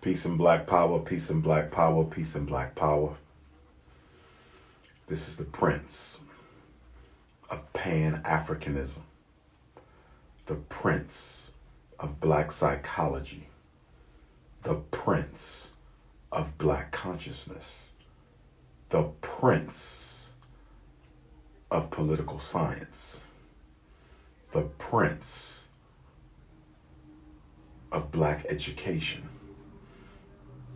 Peace and black power, peace and black power, peace and black power. This is the Prince of Pan-Africanism, the Prince of Black psychology, the Prince of Black consciousness, the Prince of political science, the Prince of Black education,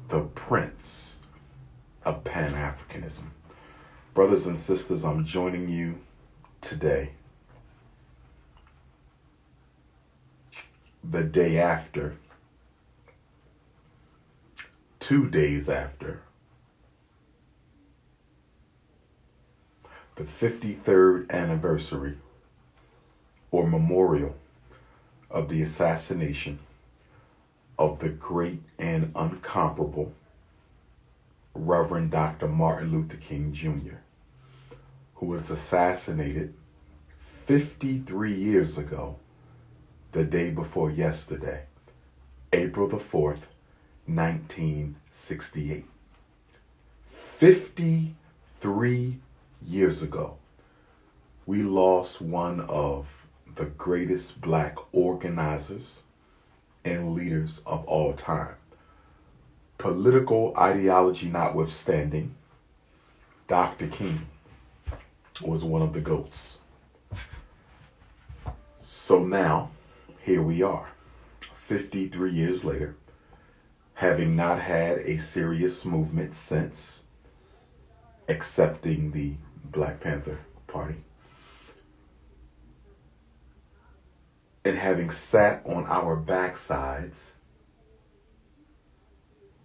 the Prince of Pan-Africanism. Brothers and sisters, I'm joining you today, the day after, 2 days after, the 53rd anniversary or memorial of the assassination of the great and incomparable Reverend Dr. Martin Luther King Jr., who was assassinated 53 years ago, the day before yesterday, April the 4th, 1968. 53 years ago, we lost one of the greatest Black organizers and leaders of all time. Political ideology notwithstanding, Dr. King was one of the GOATs. So now, here we are, 53 years later, having not had a serious movement since accepting the Black Panther Party, and having sat on our backsides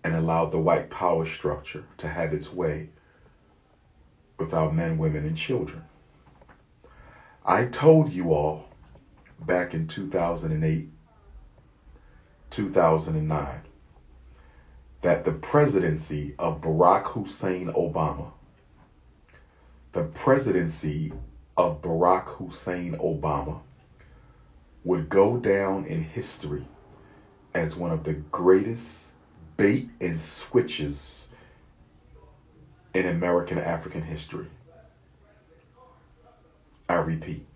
and allowed the white power structure to have its way with our men, women, and children. I told you all back in 2008, 2009, that the presidency of Barack Hussein Obama, would go down in history as one of the greatest bait and switches in American African history. I repeat,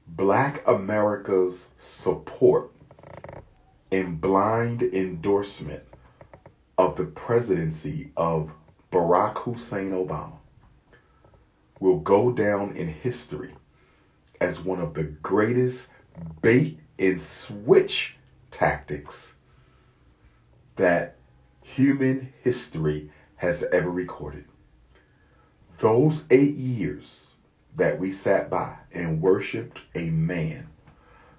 Black America's support and blind endorsement of the presidency of Barack Hussein Obama will go down in history as one of the greatest bait and switch tactics that human history has ever recorded. Those 8 years that we sat by and worshiped a man,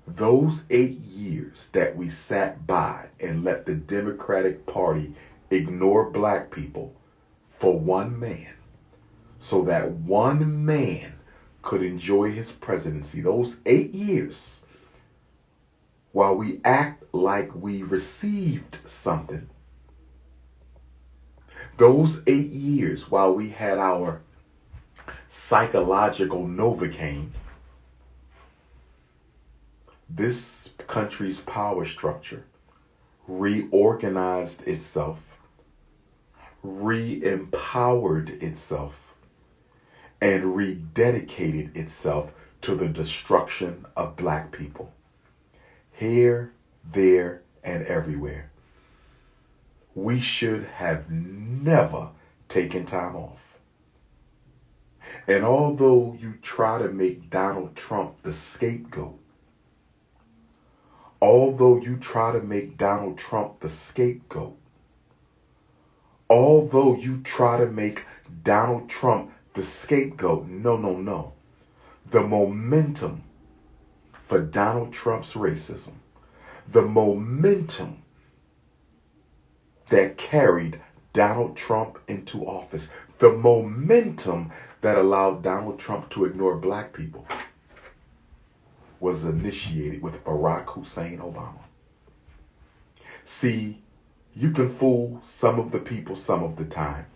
those 8 years that we sat by and let the Democratic Party ignore Black people for one man, so that one man could enjoy his presidency, those 8 years, while we act like we received something, those 8 years while we had our psychological Novocaine, this country's power structure reorganized itself, re-empowered itself, and rededicated itself to the destruction of Black people. Here, there, and everywhere. We should have never taken time off. And although you try to make Donald Trump the scapegoat, although you try to make Donald Trump the scapegoat, although you try to make Donald Trump the scapegoat, no. The momentum for Donald Trump's racism, the momentum that carried Donald Trump into office, the momentum that allowed Donald Trump to ignore Black people, was initiated with Barack Hussein Obama. See, you can fool some of the people some of the time.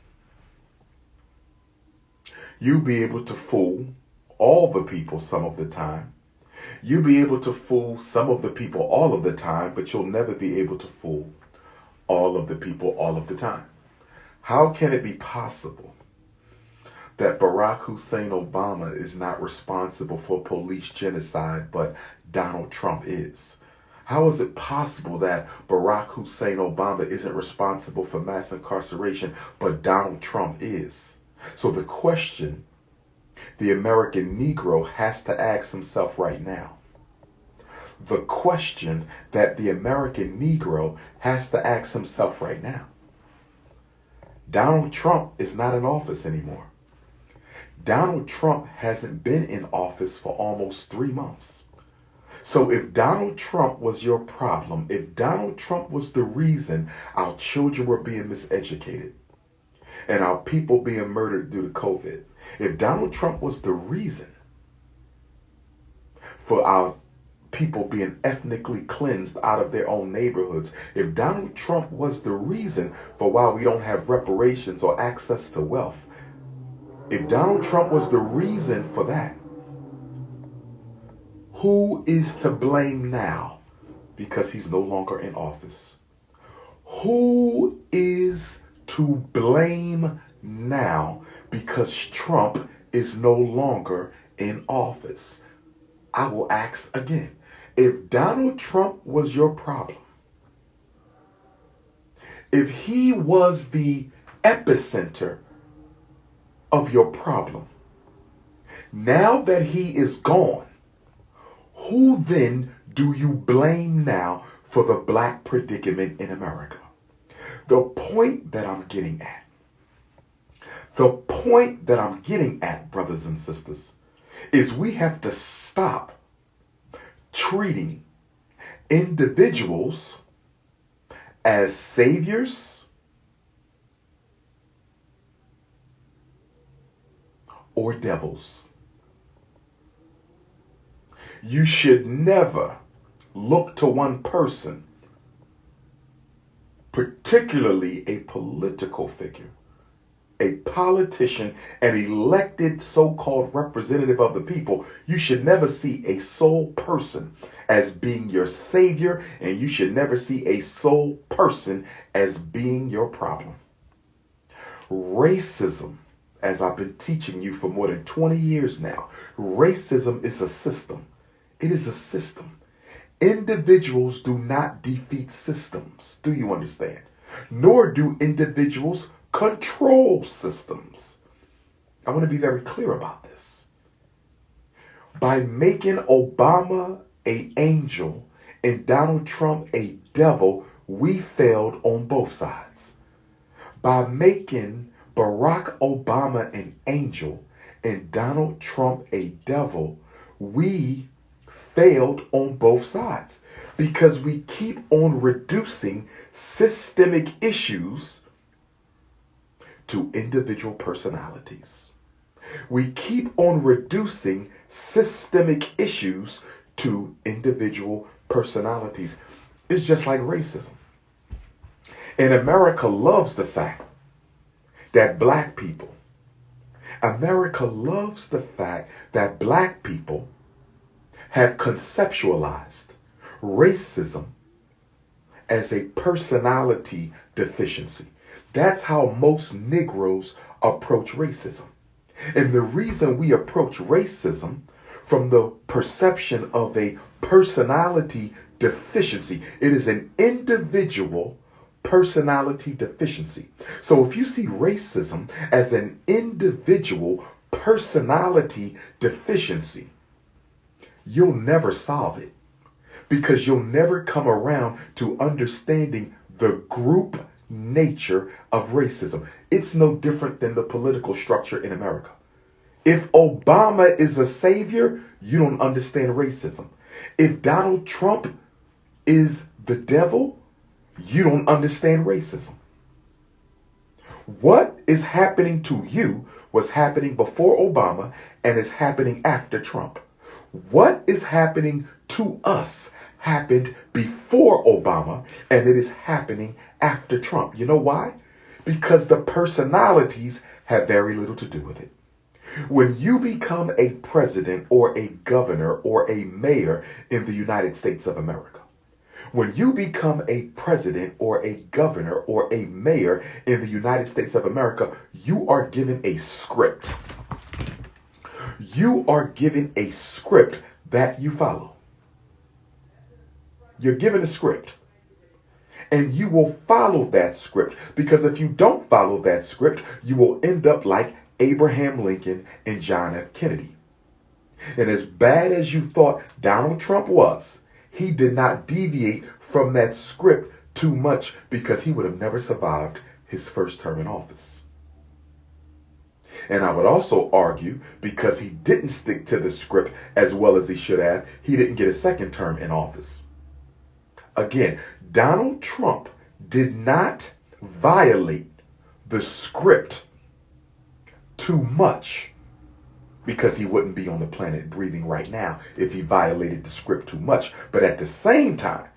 You'll be able to fool all the people some of the time. You'll be able to fool some of the people all of the time, but you'll never be able to fool all of the people all of the time. How can it be possible that Barack Hussein Obama is not responsible for police genocide, but Donald Trump is? How is it possible that Barack Hussein Obama isn't responsible for mass incarceration, but Donald Trump is? So the question the American Negro has to ask himself right now, the question that the American Negro has to ask himself right now, Donald Trump is not in office anymore. Donald Trump hasn't been in office for almost 3 months. So if Donald Trump was your problem, if Donald Trump was the reason our children were being miseducated and our people being murdered due to COVID, if Donald Trump was the reason for our people being ethnically cleansed out of their own neighborhoods, if Donald Trump was the reason for why we don't have reparations or access to wealth, if Donald Trump was the reason for that, who is to blame now because he's no longer in office? Who is to blame now because Trump is no longer in office? I will ask again. If Donald Trump was your problem, if he was the epicenter of your problem, now that he is gone, who then do you blame now for the black predicament in America? The point that I'm getting at, brothers and sisters, is we have to stop treating individuals as saviors or devils. You should never look to one person, particularly a political figure, a politician, an elected so-called representative of the people. You should never see a sole person as being your savior, and you should never see a sole person as being your problem. Racism, as I've been teaching you for more than 20 years now, racism is a system. It is a system. Individuals do not defeat systems. Do you understand? Nor do individuals control systems. I want to be very clear about this. By making Obama an angel and Donald Trump a devil, we failed on both sides. By making Barack Obama an angel and Donald Trump a devil, we failed on both sides, because we keep on reducing systemic issues to individual personalities. We keep on reducing systemic issues to individual personalities. It's just like racism. And America loves the fact that black people, America loves the fact that black people have conceptualized racism as a personality deficiency. That's how most Negroes approach racism. And the reason we approach racism from the perception of a personality deficiency, it is an individual personality deficiency. So if you see racism as an individual personality deficiency, you'll never solve it, because you'll never come around to understanding the group nature of racism. It's no different than the political structure in America. If Obama is a savior, you don't understand racism. If Donald Trump is the devil, you don't understand racism. What is happening to you was happening before Obama and is happening after Trump. What is happening to us happened before Obama, and it is happening after Trump. You know why? Because the personalities have very little to do with it. When you become a president or a governor or a mayor in the United States of America, When you become a president or a governor or a mayor in the United States of America, you are given a script. You are given a script that you follow. You're given a script. And you will follow that script, because if you don't follow that script, you will end up like Abraham Lincoln and John F. Kennedy. And as bad as you thought Donald Trump was, he did not deviate from that script too much, because he would have never survived his first term in office. And I would also argue, because he didn't stick to the script as well as he should have, he didn't get a second term in office. Again, Donald Trump did not violate the script too much, because he wouldn't be on the planet breathing right now if he violated the script too much. But at the same time,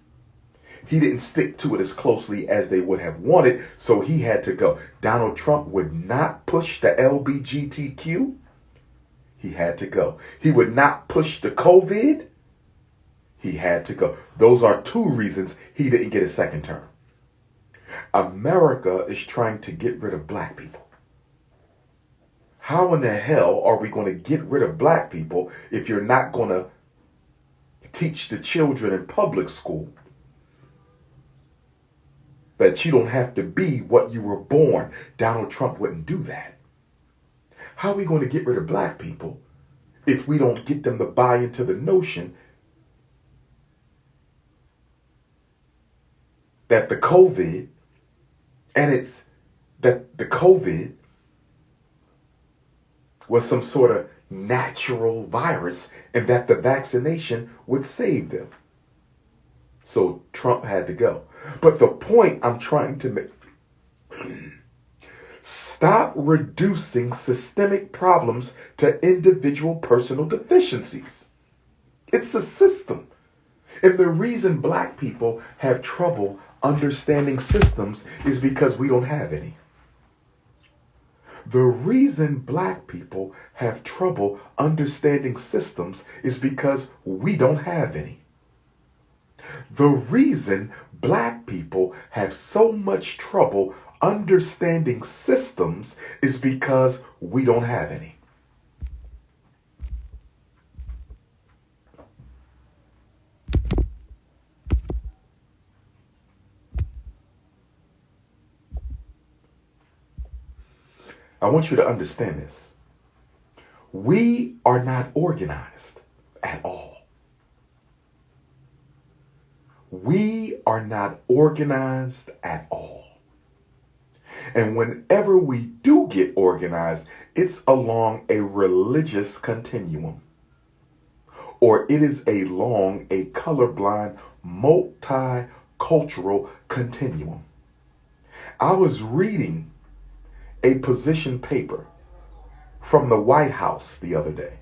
he didn't stick to it as closely as they would have wanted, so he had to go. Donald Trump would not push the LGBTQ. He had to go. He would not push the COVID. He had to go. Those are two reasons he didn't get a second term. America is trying to get rid of black people. How in the hell are we going to get rid of black people if you're not going to teach the children in public school that you don't have to be what you were born? Donald Trump wouldn't do that. How are we going to get rid of black people if we don't get them to buy into the notion that the COVID was some sort of natural virus and that the vaccination would save them? So Trump had to go. But the point I'm trying to make, stop reducing systemic problems to individual personal deficiencies. It's a system. And the reason black people have trouble understanding systems is because we don't have any. The reason black people have trouble understanding systems is because we don't have any. The reason black people have so much trouble understanding systems is because we don't have any. I want you to understand this. We are not organized at all. We are not organized at all. And whenever we do get organized, it's along a religious continuum, or it is along a colorblind, multicultural continuum. I was reading a position paper from the White House the other day.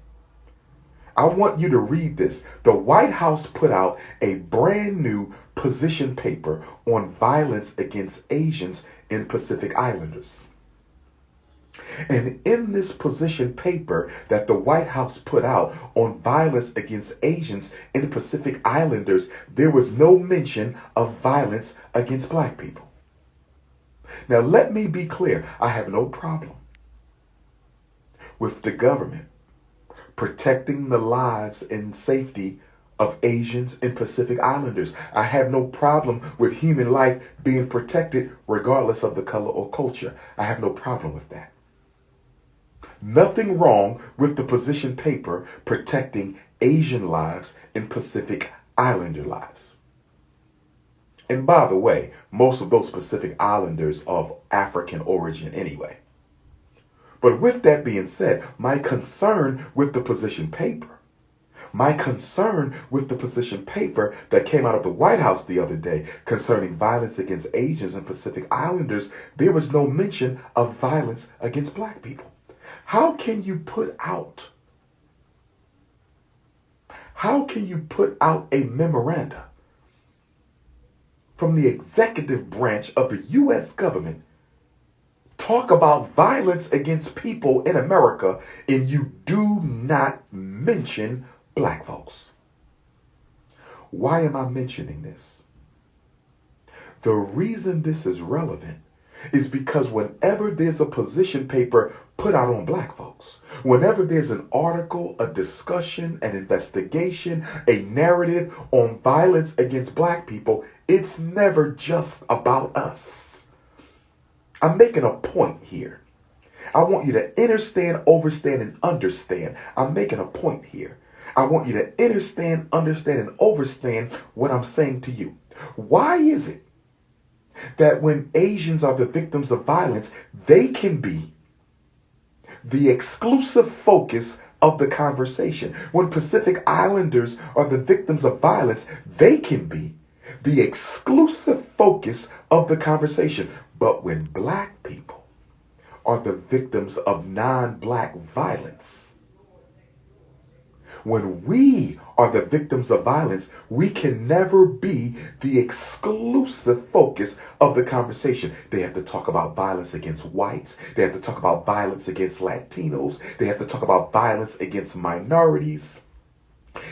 I want you to read this. The White House put out a brand new position paper on violence against Asians in Pacific Islanders. And in this position paper that the White House put out on violence against Asians in Pacific Islanders, there was no mention of violence against black people. Now, let me be clear. I have no problem with the government protecting the lives and safety of Asians and Pacific Islanders. I have no problem with human life being protected regardless of the color or culture. I have no problem with that. Nothing wrong with the position paper protecting Asian lives and Pacific Islander lives. And by the way, most of those Pacific Islanders are of African origin anyway. But with that being said, my concern with the position paper that came out of the White House the other day concerning violence against Asians and Pacific Islanders, there was no mention of violence against black people. How can you put out a memoranda from the executive branch of the U.S. government, talk about violence against people in America, and you do not mention black folks? Why am I mentioning this? The reason this is relevant is because whenever there's a position paper put out on black folks, whenever there's an article, a discussion, an investigation, a narrative on violence against black people, it's never just about us. I'm making a point here. I want you to understand, overstand, and understand. I'm making a point here. I want you to understand, understand, and overstand what I'm saying to you. Why is it that when Asians are the victims of violence, they can be the exclusive focus of the conversation? When Pacific Islanders are the victims of violence, they can be the exclusive focus of the conversation. But when black people are the victims of non-black violence, when we are the victims of violence, we can never be the exclusive focus of the conversation. They have to talk about violence against whites. They have to talk about violence against Latinos. They have to talk about violence against minorities.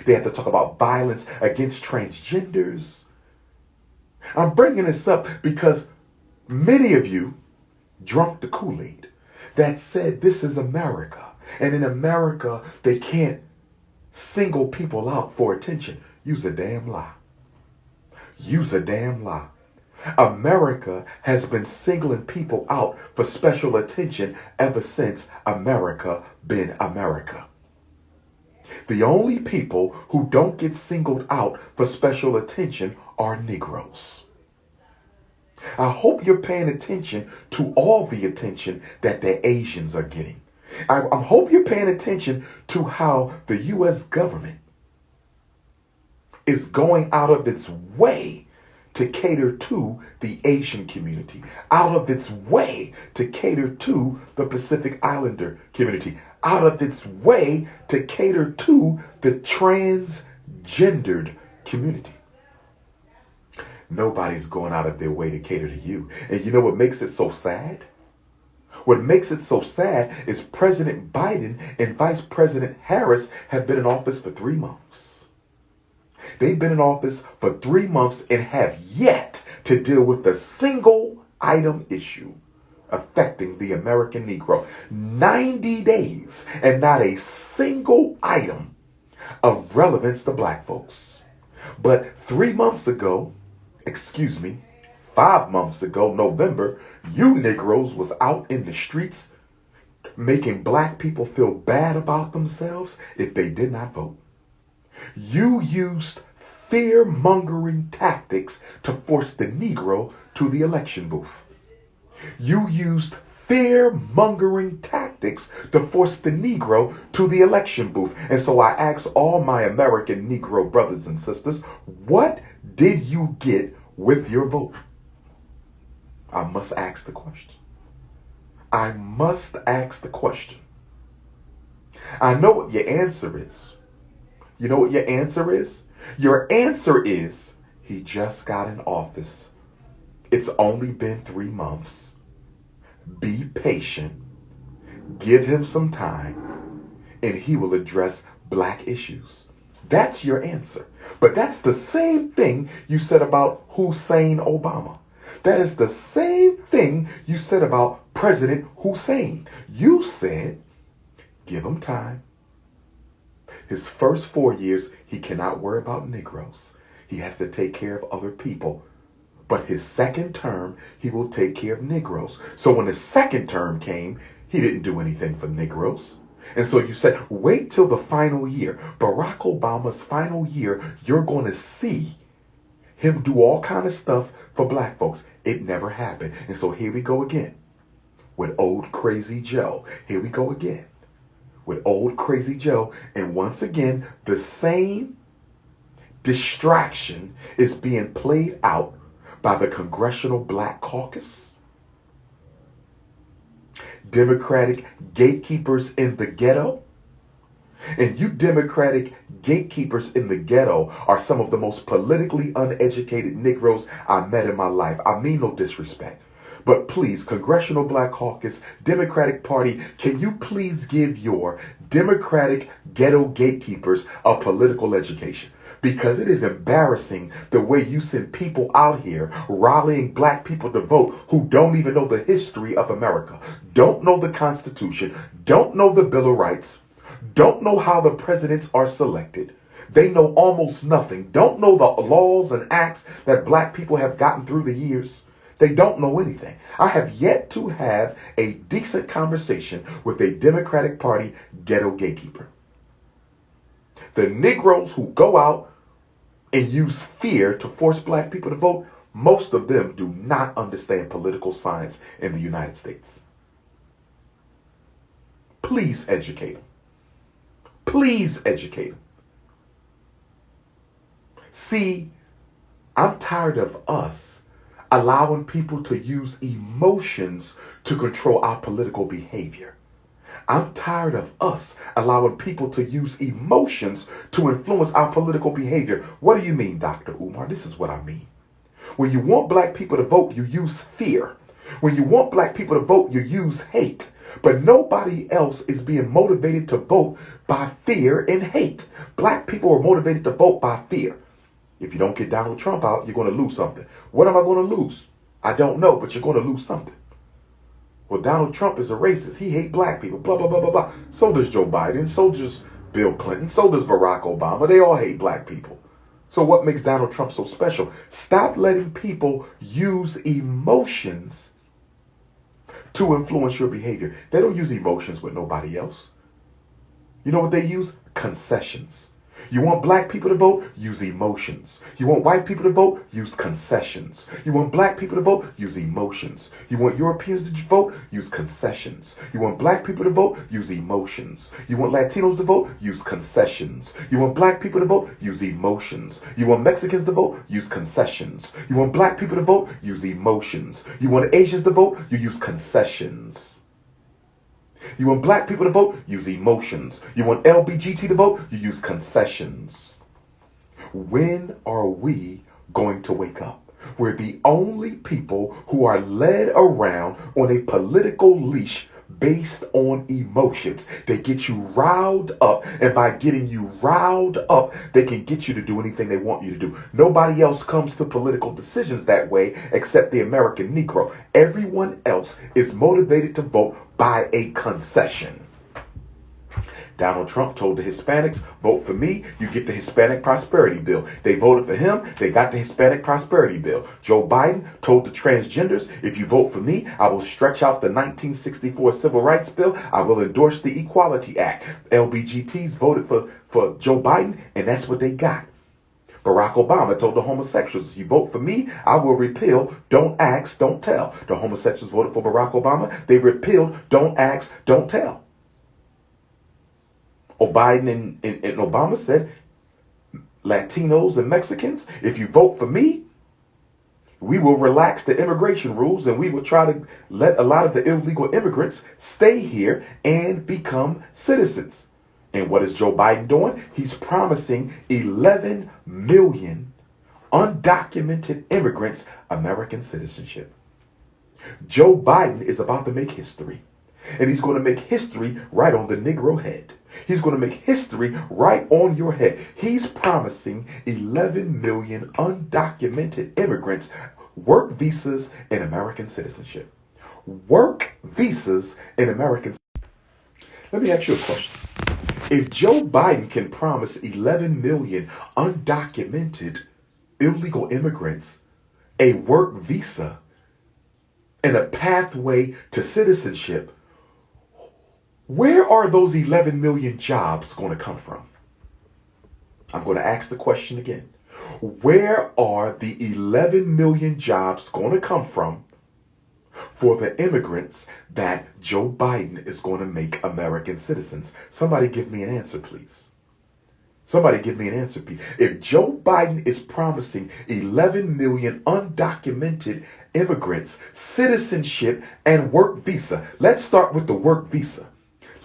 They have to talk about violence against transgenders. I'm bringing this up because many of you drunk the Kool-Aid that said this is America. And in America, they can't single people out for attention. Use a damn lie. Use a damn lie. America has been singling people out for special attention ever since America been America. The only people who don't get singled out for special attention are Negroes. I hope you're paying attention to all the attention that the Asians are getting. I hope you're paying attention to how the U.S. government is going out of its way to cater to the Asian community, out of its way to cater to the Pacific Islander community, out of its way to cater to the transgendered community. Nobody's going out of their way to cater to you. And you know what makes it so sad? What makes it so sad is President Biden and Vice President Harris have been in office for 3 months. They've been in office for 3 months and have yet to deal with a single item issue affecting the American Negro. 90 days and not a single item of relevance to black folks. But 3 months ago, 5 months ago, November, you Negroes was out in the streets making black people feel bad about themselves if they did not vote. You used fear-mongering tactics to force the Negro to the election booth. You used fear-mongering tactics to force the Negro to the election booth. And so I ask all my American Negro brothers and sisters, what did you get with your vote? I must ask the question. I must ask the question. I know what your answer is. You know what your answer is? Your answer is, he just got in office. It's only been 3 months. Be patient. Give him some time, and he will address black issues. That's your answer. But that's the same thing you said about Hussein Obama. That is the same thing you said about President Hussein. You said, give him time. His first 4 years, he cannot worry about Negroes. He has to take care of other people. But his second term, he will take care of Negroes. So when the second term came, he didn't do anything for Negroes. And so you said, wait till the final year. Barack Obama's final year, you're going to see him do all kind of stuff for black folks. It never happened. And so here we go again with old crazy Joe. Here we go again with old crazy Joe. And once again, the same distraction is being played out by the Congressional Black Caucus, Democratic gatekeepers in the ghetto. And you Democratic gatekeepers in the ghetto are some of the most politically uneducated Negroes I met in my life. I mean no disrespect. But please, Congressional Black Caucus, Democratic Party, can you please give your Democratic ghetto gatekeepers a political education? because it is embarrassing the way you send people out here rallying black people to vote who don't even know the history of America, don't know the Constitution, don't know the Bill of Rights, don't know how the presidents are selected. They know almost nothing, don't know the laws and acts that black people have gotten through the years. They don't know anything. I have yet to have a decent conversation with a Democratic Party ghetto gatekeeper. The Negroes who go out and use fear to force black people to vote, most of them do not understand political science in the United States. Please educate them. Please educate them. See, I'm tired of us allowing people to use emotions to control our political behavior. I'm tired of us allowing people to use emotions to influence our political behavior. What do you mean, Dr. Umar? This is what I mean. When you want black people to vote, you use fear. When you want black people to vote, you use hate. But nobody else is being motivated to vote by fear and hate. Black people are motivated to vote by fear. If you don't get Donald Trump out, you're going to lose something. What am I going to lose? I don't know, but you're going to lose something. Well, Donald Trump is a racist. He hates black people, blah, blah, blah, blah, blah. So does Joe Biden. So does Bill Clinton. So does Barack Obama. They all hate black people. So what makes Donald Trump so special? Stop letting people use emotions to influence your behavior. They don't use emotions with nobody else. You know what they use? Concessions. You want black people to vote? Use emotions. You want white people to vote? Use concessions. You want black people to vote? Use emotions. You want Europeans to vote? Use concessions. You want black people to vote? Use emotions. You want Latinos to vote? Use concessions. You want black people to vote? Use emotions. You want Mexicans to vote? Use concessions. You want black people to vote? Use emotions. You want Asians to vote? You use concessions. You want black people to vote? Use emotions. You want LBGT to vote? You use concessions. When are we going to wake up? We're the only people who are led around on a political leash based on emotions. They get you riled up, and by getting you riled up, they can get you to do anything they want you to do. Nobody else comes to political decisions that way except the American Negro. Everyone else is motivated to vote by a concession. Donald Trump told the Hispanics, vote for me, you get the Hispanic Prosperity Bill. They voted for him, they got the Hispanic Prosperity Bill. Joe Biden told the transgenders, if you vote for me, I will stretch out the 1964 Civil Rights Bill, I will endorse the Equality Act. LBGTs voted for Joe Biden, and that's what they got. Barack Obama told the homosexuals, if you vote for me, I will repeal Don't Ask, Don't Tell. The homosexuals voted for Barack Obama, they repealed Don't Ask, Don't Tell. Biden and Obama said, Latinos and Mexicans, if you vote for me, we will relax the immigration rules and we will try to let a lot of the illegal immigrants stay here and become citizens. And what is Joe Biden doing? He's promising 11 million undocumented immigrants American citizenship. Joe Biden is about to make history. And he's going to make history right on the Negro head. He's going to make history right on your head. He's promising 11 million undocumented immigrants work visas and American citizenship. Work visas and American citizenship. Let me ask you a question. If Joe Biden can promise 11 million undocumented illegal immigrants a work visa and a pathway to citizenship, where are those 11 million jobs going to come from? I'm going to ask the question again. Where are the 11 million jobs going to come from for the immigrants that Joe Biden is going to make American citizens? Somebody give me an answer, please. Somebody give me an answer, please. If Joe Biden is promising 11 million undocumented immigrants citizenship and work visa, let's start with the work visa.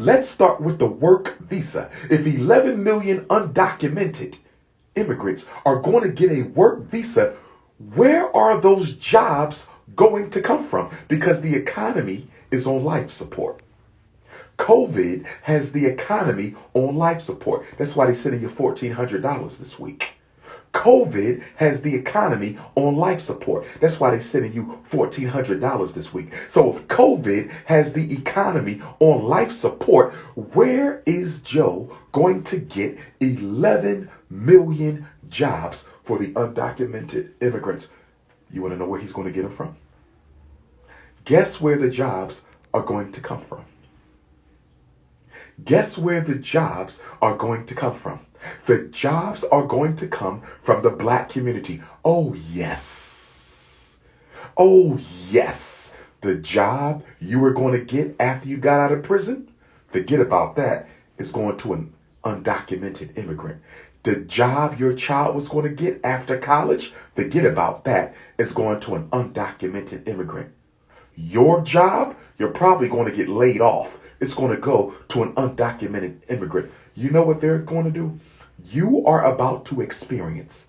Let's start with the work visa. If 11 million undocumented immigrants are going to get a work visa, where are those jobs going to come from? Because the economy is on life support. COVID has the economy on life support. That's why they're sending you $1,400 this week. COVID has the economy on life support. That's why they're sending you $1,400 this week. So if COVID has the economy on life support, where is Joe going to get 11 million jobs for the undocumented immigrants? You want to know where he's going to get them from? Guess where the jobs are going to come from? Guess where the jobs are going to come from? The jobs are going to come from the black community. Oh, yes. Oh, yes. The job you were going to get after you got out of prison, forget about that. It's going to an undocumented immigrant. The job your child was going to get after college, forget about that. It's going to an undocumented immigrant. Your job, you're probably going to get laid off. It's going to go to an undocumented immigrant. You know what they're going to do? You are about to experience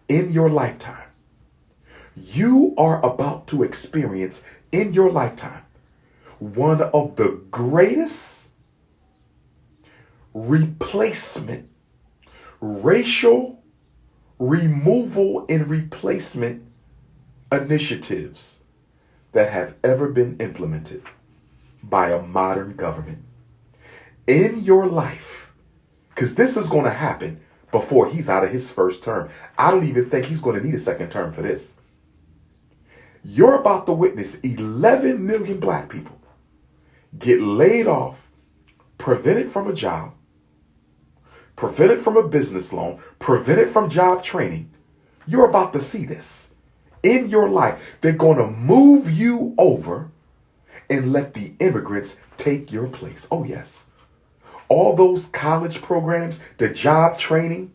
in your lifetime. You are about to experience in your lifetime one of the greatest replacement, racial removal and replacement initiatives that have ever been implemented by a modern government. In your life, because this is going to happen before he's out of his first term. I don't even think he's going to need a second term for this. You're about to witness 11 million black people get laid off, prevented from a job, prevented from a business loan, prevented from job training. You're about to see this. In your life, they're going to move you over and let the immigrants take your place. Oh, yes. All those college programs, the job training.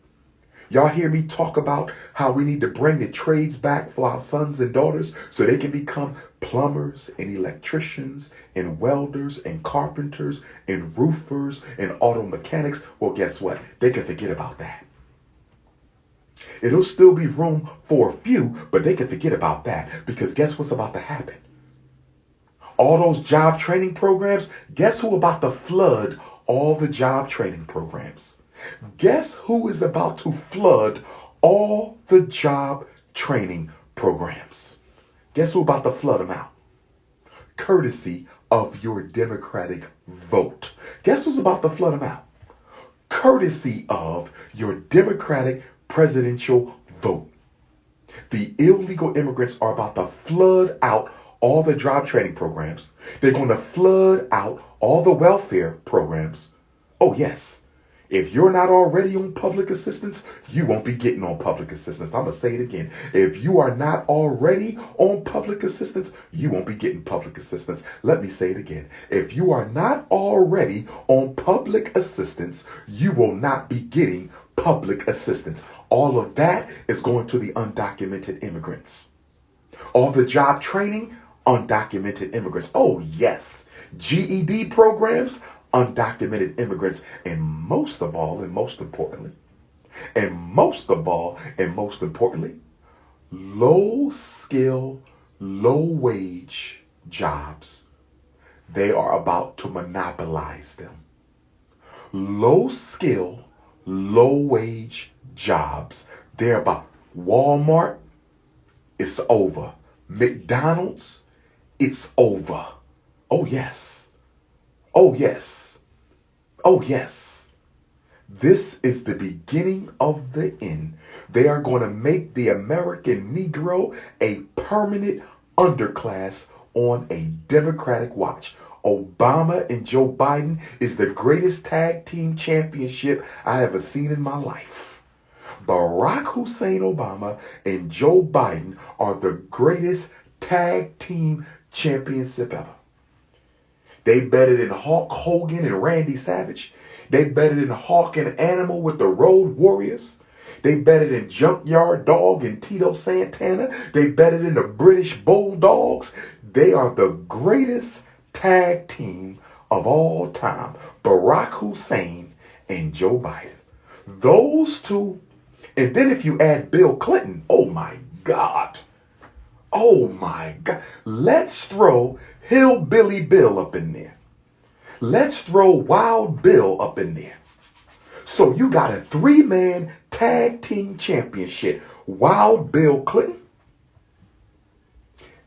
Y'all hear me talk about how we need to bring the trades back for our sons and daughters so they can become plumbers and electricians and welders and carpenters and roofers and auto mechanics. Well, guess what? They can forget about that. It'll still be room for a few, but they can forget about that because guess what's about to happen? All those job training programs, guess who about to flood all the job training programs? Guess who is about to flood all the job training programs? Guess who about to flood them out? Courtesy of your Democratic vote. Guess who's about to flood them out? Courtesy of your Democratic presidential vote. The illegal immigrants are about to flood out all the job training programs. They're going to flood out all the welfare programs. Oh, yes. If you're not already on public assistance, you won't be getting on public assistance. I'm going to say it again. If you are not already on public assistance, you won't be getting public assistance. Let me say it again. If you are not already on public assistance, you will not be getting public assistance. All of that is going to the undocumented immigrants. All the job training, undocumented immigrants. Oh, yes. GED programs, undocumented immigrants. And most of all, and most importantly, low skill, low wage jobs. They are about to monopolize them. Low skill, low wage jobs. They're about Walmart. It's over. McDonald's. It's over. Oh, yes. Oh, yes. Oh, yes. This is the beginning of the end. They are going to make the American Negro a permanent underclass on a Democratic watch. Obama and Joe Biden is the greatest tag team championship I ever seen in my life. Barack Hussein Obama and Joe Biden are the greatest tag team championship ever. They better than Hulk Hogan and Randy Savage. They better than Hawk and Animal with the Road Warriors. They better than Junkyard Dog and Tito Santana. They better than the British Bulldogs. They are the greatest tag team of all time. Barack Hussein and Joe Biden. Those two. And then if you add Bill Clinton, oh my God. Oh my God. Let's throw Hillbilly Bill up in there. Let's throw Wild Bill up in there. So you got a 3-man tag team championship. Wild Bill Clinton,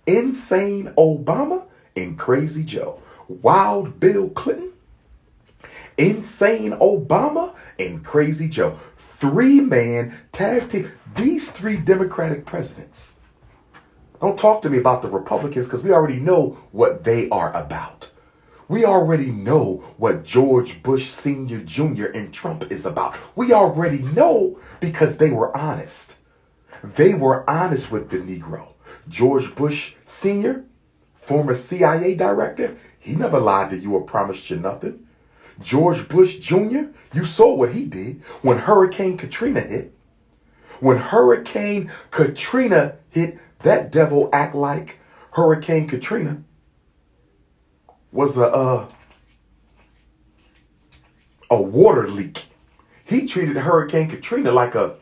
Insane Obama, and Crazy Joe. Wild Bill Clinton, Insane Obama, and Crazy Joe. 3-man tag team. These 3 Democratic presidents. Don't talk to me about the Republicans because we already know what they are about. We already know what George Bush Sr. Jr. and Trump is about. We already know because they were honest. They were honest with the Negro. George Bush Sr., former CIA director, he never lied to you or promised you nothing. George Bush Jr., you saw what he did when Hurricane Katrina hit. When Hurricane Katrina hit, that devil act like Hurricane Katrina was a water leak. He treated Hurricane Katrina like a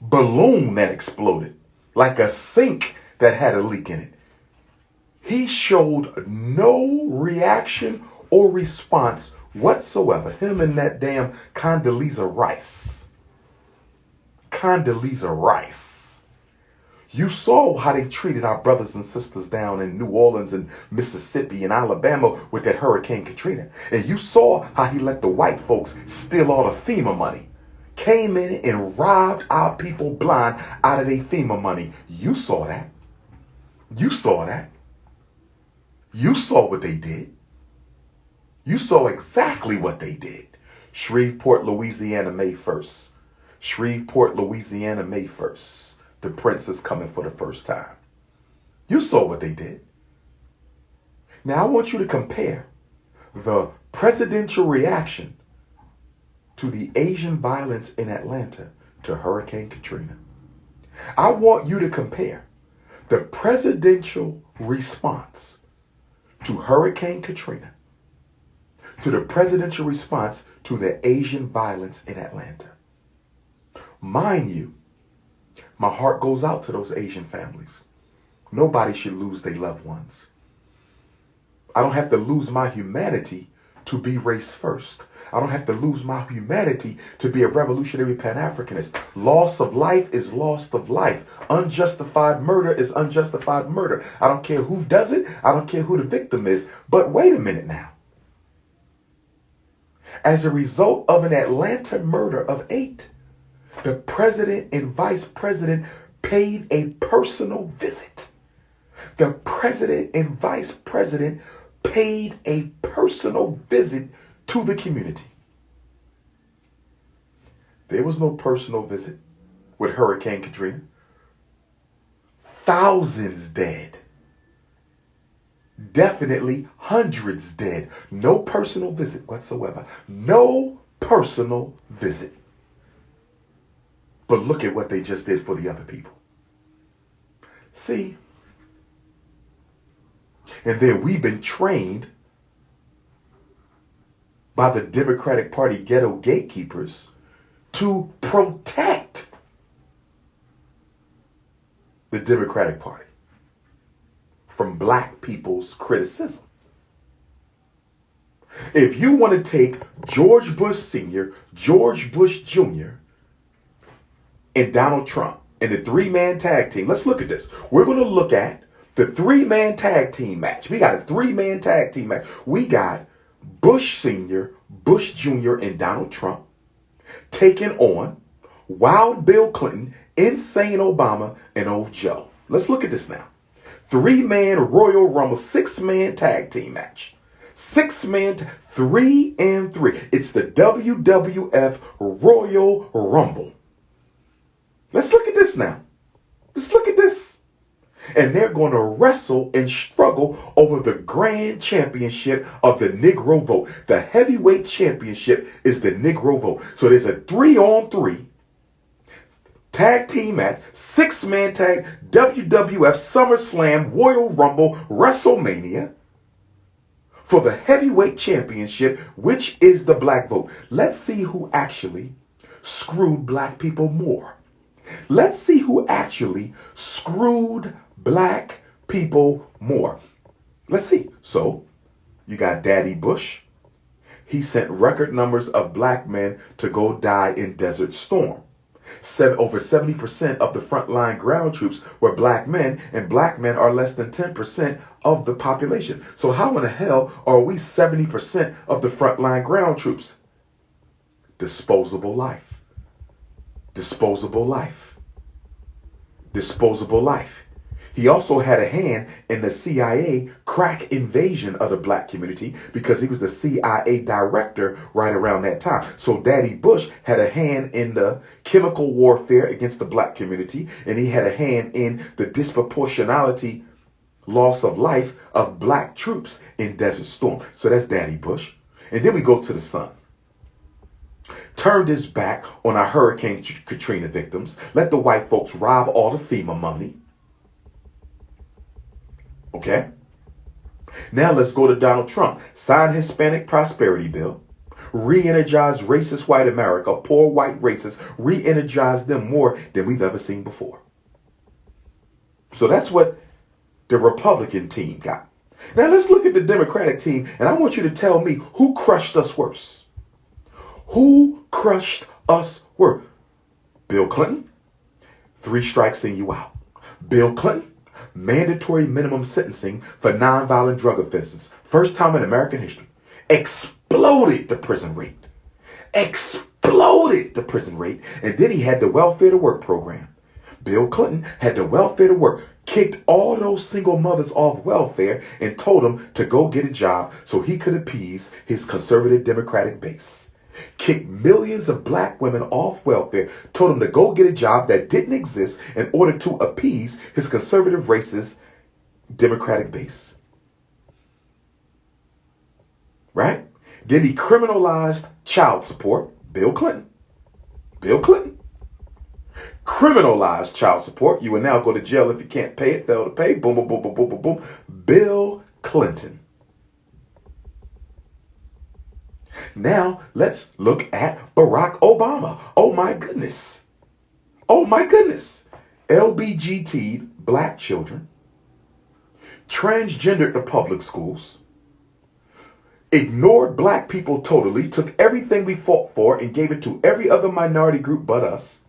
balloon that exploded, like a sink that had a leak in it. He showed no reaction or response whatsoever. Him and that damn Condoleezza Rice. Condoleezza Rice. You saw how they treated our brothers and sisters down in New Orleans and Mississippi and Alabama with that Hurricane Katrina. And you saw how he let the white folks steal all the FEMA money. Came in and robbed our people blind out of their FEMA money. You saw that. You saw that. You saw what they did. You saw exactly what they did. Shreveport, Louisiana, May 1st. Shreveport, Louisiana, May 1st. The prince is coming for the first time. You saw what they did. Now I want you to compare the presidential reaction to the Asian violence in Atlanta to Hurricane Katrina. I want you to compare the presidential response to Hurricane Katrina to the presidential response to the Asian violence in Atlanta. Mind you, my heart goes out to those Asian families. Nobody should lose their loved ones. I don't have to lose my humanity to be race first. I don't have to lose my humanity to be a revolutionary Pan-Africanist. Loss of life is loss of life. Unjustified murder is unjustified murder. I don't care who does it. I don't care who the victim is. But wait a minute now. As a result of an Atlanta murder of 8, the president and vice president paid a personal visit. The president and vice president paid a personal visit to the community. There was no personal visit with Hurricane Katrina. Thousands dead. Definitely hundreds dead. No personal visit whatsoever. No personal visit. But look at what they just did for the other people. See? And then we've been trained by the Democratic Party ghetto gatekeepers to protect the Democratic Party from black people's criticism. If you want to take George Bush Sr., George Bush Jr., and Donald Trump in the 3-man tag team, let's look at this. We're going to look at the 3-man tag team match. We got a 3-man tag team match. We got Bush Sr., Bush Jr., and Donald Trump taking on Wild Bill Clinton, Insane Obama, and Old Joe. Let's look at this now. 3-man Royal Rumble, 6-man tag team match. 6-man, 3 and 3. It's the WWF Royal Rumble. Let's look at this now. Let's look at this. And they're going to wrestle and struggle over the grand championship of the Negro vote. The heavyweight championship is the Negro vote. So there's a 3-on-3 tag team match, 6-man tag, WWF SummerSlam, Royal Rumble, WrestleMania for the heavyweight championship, which is the black vote. Let's see who actually screwed black people more. Let's see who actually screwed black people more. Let's see. So, you got Daddy Bush, he sent record numbers of black men to go die in Desert Storm. Over 70% of the frontline ground troops were black men, and black men are less than 10% of the population. So how in the hell are we 70% of the frontline ground troops? Disposable life. Disposable life. Disposable life. He also had a hand in the CIA crack invasion of the black community because he was the CIA director right around that time. So Daddy Bush had a hand in the chemical warfare against the black community, and he had a hand in the disproportionality loss of life of black troops in Desert Storm. So that's Daddy Bush. And then we go to the son. Turned his back on our Hurricane Katrina victims. Let the white folks rob all the FEMA money. Okay? Now let's go to Donald Trump. Signed Hispanic Prosperity Bill. Re-energized racist white America. Poor white racists. Re-energized them more than we've ever seen before. So that's what the Republican team got. Now let's look at the Democratic team, and I want you to tell me who crushed us worse. Who crushed us worse? Bill Clinton, 3 strikes and you out. Bill Clinton, mandatory minimum sentencing for nonviolent drug offenses. First time in American history. Exploded the prison rate. Exploded the prison rate. And then he had the welfare to work program. Bill Clinton had the welfare to work. Kicked all those single mothers off welfare and told them to go get a job so he could appease his conservative Democratic base. Kicked millions of black women off welfare, told them to go get a job that didn't exist in order to appease his conservative racist Democratic base. Right? Then he criminalized child support. Bill Clinton. Bill Clinton. Criminalized child support. You will now go to jail if you can't pay it. Fail to pay. Boom, boom, boom, boom, boom, boom, boom. Bill Clinton. Now, let's look at Barack Obama. Oh my goodness. Oh my goodness. LBGT black children. Transgendered the public schools. Ignored black people totally. Took everything we fought for and gave it to every other minority group but us.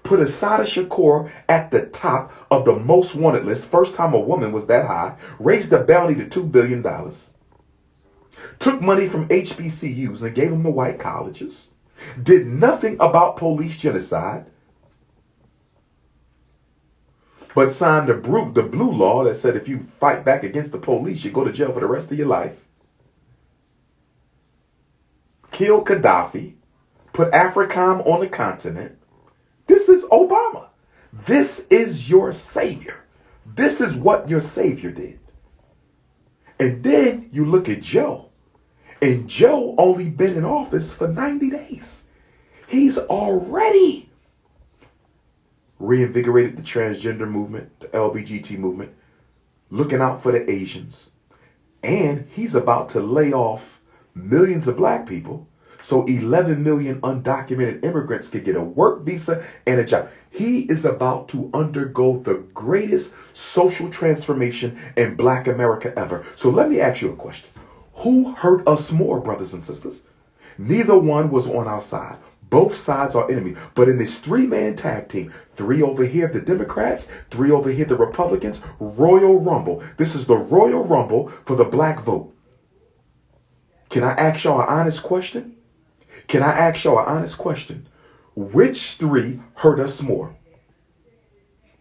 Put Assata Shakur at the top of the most wanted list. First time a woman was that high. Raised the bounty to $2 billion. Took money from HBCUs and gave them to white colleges. Did nothing about police genocide. But signed the blue law that said if you fight back against the police, you go to jail for the rest of your life. Killed Gaddafi. Put AFRICOM on the continent. This is Obama. This is your savior. This is what your savior did. And then you look at Joe. And Joe only been in office for 90 days. He's already reinvigorated the transgender movement, the LBGT movement, looking out for the Asians. And he's about to lay off millions of black people so 11 million undocumented immigrants can get a work visa and a job. He is about to undergo the greatest social transformation in black America ever. So let me ask you a question. Who hurt us more, brothers and sisters? Neither one was on our side. Both sides are enemies. But in this 3-man tag team, 3 over here the Democrats, 3 over here the Republicans, Royal Rumble. This is the Royal Rumble for the black vote. Can I ask y'all an honest question? Can I ask y'all an honest question? Which 3 hurt us more?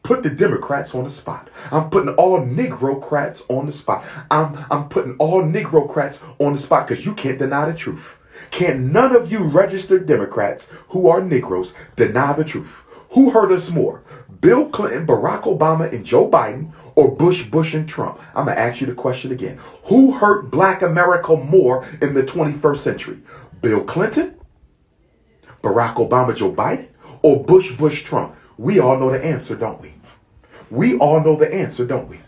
Put the Democrats on the spot. I'm putting all Negrocrats on the spot. I'm putting all Negrocrats on the spot because you can't deny the truth. Can't none of you registered Democrats who are Negroes deny the truth? Who hurt us more? Bill Clinton, Barack Obama, and Joe Biden, or Bush, and Trump? I'm going to ask you the question again. Who hurt black America more in the 21st century? Bill Clinton, Barack Obama, Joe Biden, or Bush, Trump? We all know the answer, don't we? We all know the answer, don't we?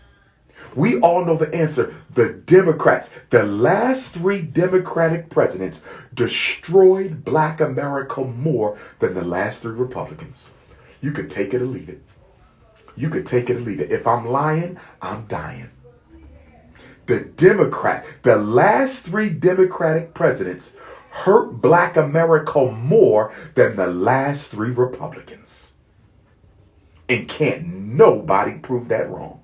We all know the answer. The Democrats, the last 3 Democratic presidents destroyed black America more than the last 3 Republicans. You could take it or leave it. You could take it or leave it. If I'm lying, I'm dying. The last three Democratic presidents hurt black America more than the last three Republicans. And can't nobody prove that wrong.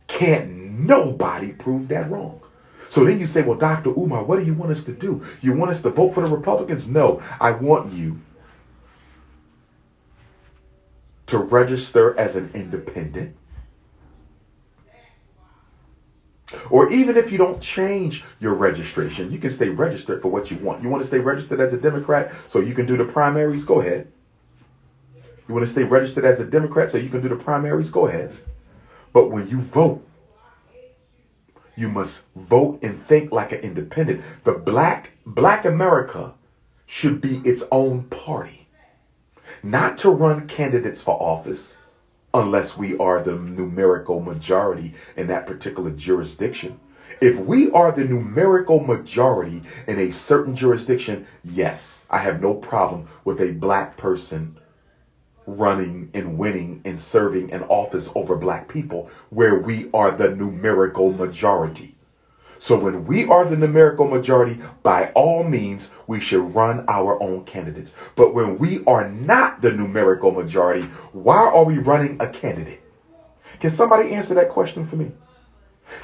Can't nobody prove that wrong. So then you say, well, Dr. Umar, what do you want us to do? You want us to vote for the Republicans? No, I want you to register as an independent. Or even if you don't change your registration, you can stay registered for what you want. You want to stay registered as a Democrat so you can do the primaries? Go ahead. You want to stay registered as a Democrat so you can do the primaries? Go ahead. But when you vote, you must vote and think like an independent. The black America should be its own party, not to run candidates for office unless we are the numerical majority in that particular jurisdiction. If we are the numerical majority in a certain jurisdiction, yes, I have no problem with a black person running and winning and serving an office over black people where we are the numerical majority. So when we are the numerical majority, by all means, we should run our own candidates. But when we are not the numerical majority, why are we running a candidate? Can somebody answer that question for me?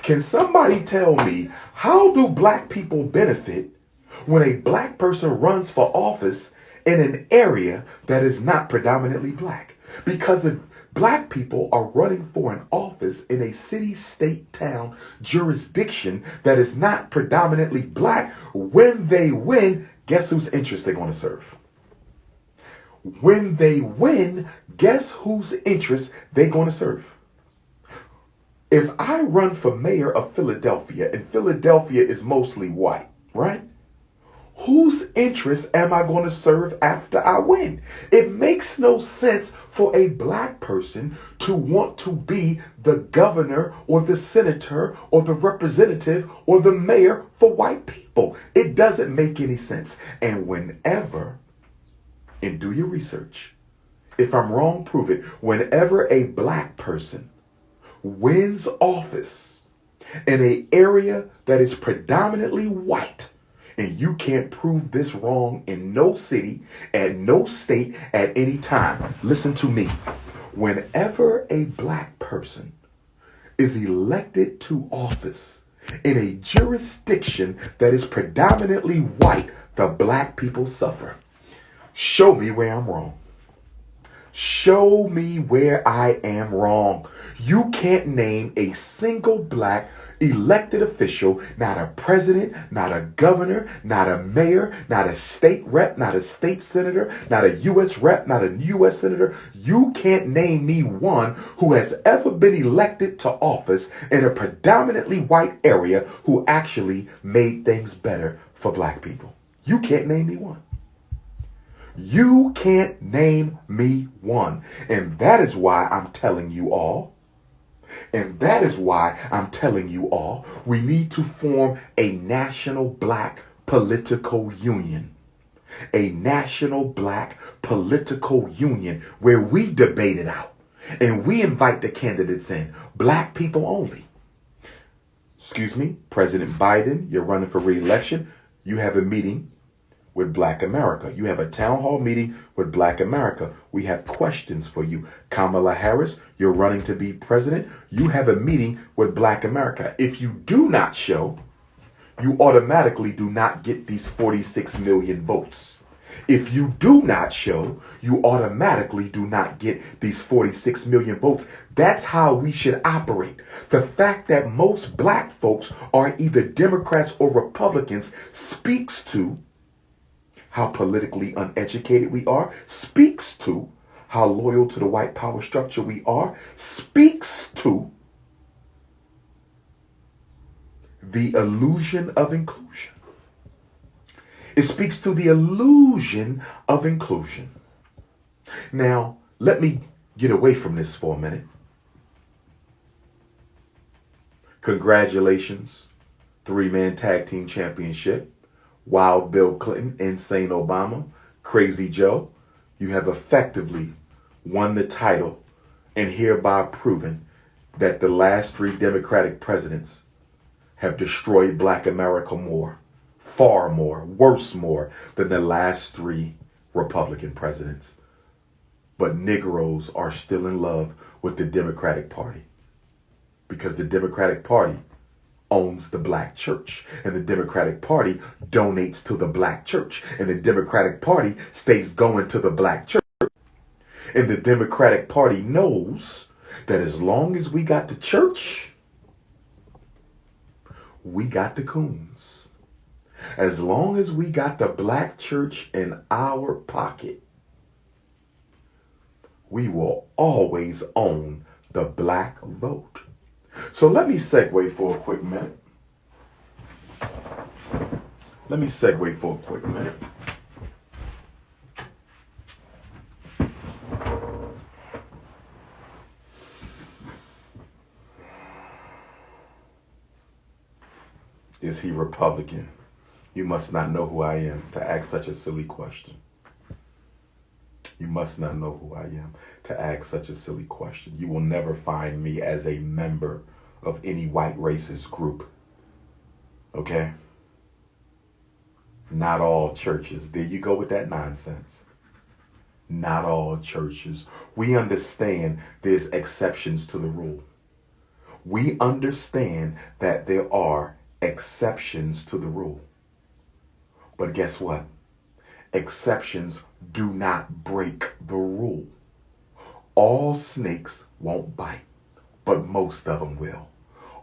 Can somebody tell me, how do black people benefit when a black person runs for office in an area that is not predominantly black? Because if black people are running for an office in a city, state, town, jurisdiction that is not predominantly black, when they win, guess whose interest they're going to serve? When they win, guess whose interest they're going to serve? If I run for mayor of Philadelphia, and Philadelphia is mostly white, right? Whose interest am I going to serve after I win? It makes no sense for a black person to want to be the governor or the senator or the representative or the mayor for white people. It doesn't make any sense. And whenever, and do your research, if I'm wrong, prove it, whenever a black person wins office in an area that is predominantly white, and you can't prove this wrong in no city, at no state, at any time. Listen to me. Whenever a black person is elected to office in a jurisdiction that is predominantly white, the black people suffer. Show me where I'm wrong. Show me where I am wrong. You can't name a single black elected official, not a president, not a governor, not a mayor, not a state rep, not a state senator, not a U.S. rep, not a U.S. senator. You can't name me one who has ever been elected to office in a predominantly white area who actually made things better for black people. You can't name me one. You can't name me one. And that is why I'm telling you all, we need to form a national black political union. A national black political union where we debate it out and we invite the candidates in. Black people only. Excuse me, President Biden, you're running for re-election. You have a meeting with Black America. You have a town hall meeting with Black America. We have questions for you. Kamala Harris, you're running to be president. You have a meeting with Black America. If you do not show, you automatically do not get these 46 million votes. If you do not show, you automatically do not get these 46 million votes. That's how we should operate. The fact that most black folks are either Democrats or Republicans speaks to how politically uneducated we are, speaks to how loyal to the white power structure we are, speaks to the illusion of inclusion. It speaks to the illusion of inclusion. Now, let me get away from this for a minute. Congratulations, 3-man tag team championship. Wild Bill Clinton, Insane Obama, Crazy Joe, you have effectively won the title and hereby proven that the last 3 Democratic presidents have destroyed Black America more, far more, worse more than the last 3 Republican presidents. But Negroes are still in love with the Democratic Party because the Democratic Party owns the Black church, and the Democratic Party donates to the Black church, and the Democratic Party stays going to the Black church. And the Democratic Party knows that as long as we got the church, we got the coons. As long as we got the Black church in our pocket, we will always own the Black vote. So let me segue for a quick minute. Is he Republican? You must not know who I am to ask such a silly question. You must not know who I am to ask such a silly question. You will never find me as a member of any white racist group. Okay? Not all churches. There you go with that nonsense. Not all churches. We understand there's exceptions to the rule. We understand that there are exceptions to the rule. But guess what? Exceptions do not break the rule. All snakes won't bite, but most of them will.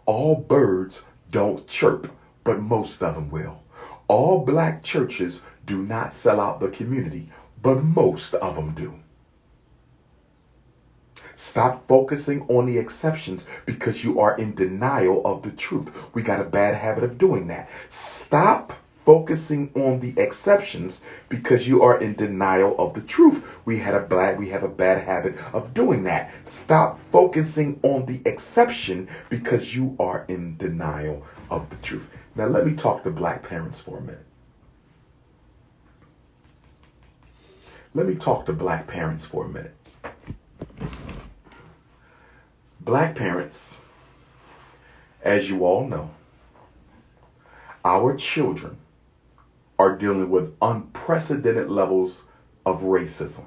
All birds don't chirp, but most of them will. All Black churches do not sell out the community, but most of them do. Stop focusing on the exceptions because you are in denial of the truth. We got a bad habit of doing that. Stop focusing on the exceptions because you are in denial of the truth. We have a bad habit of doing that. Stop focusing on the exception because you are in denial of the truth. Now let me talk to Black parents for a minute. Black parents, as you all know, our children are dealing with unprecedented levels of racism.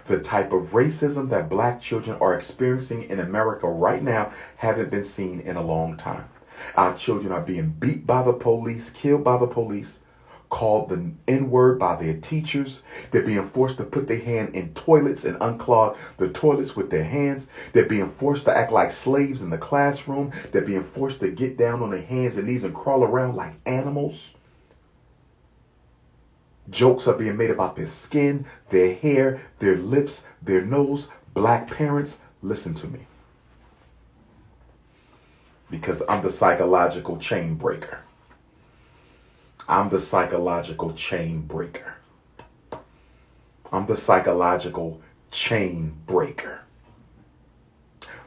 The type of racism that Black children are experiencing in America right now haven't been seen in a long time. Our children are being beat by the police, killed by the police, called the N-word by their teachers. They're being forced to put their hand in toilets and unclog the toilets with their hands. They're being forced to act like slaves in the classroom. They're being forced to get down on their hands and knees and crawl around like animals. Jokes are being made about their skin, their hair, their lips, their nose. Black parents, listen to me. Because I'm the psychological chain breaker. I'm the psychological chain breaker.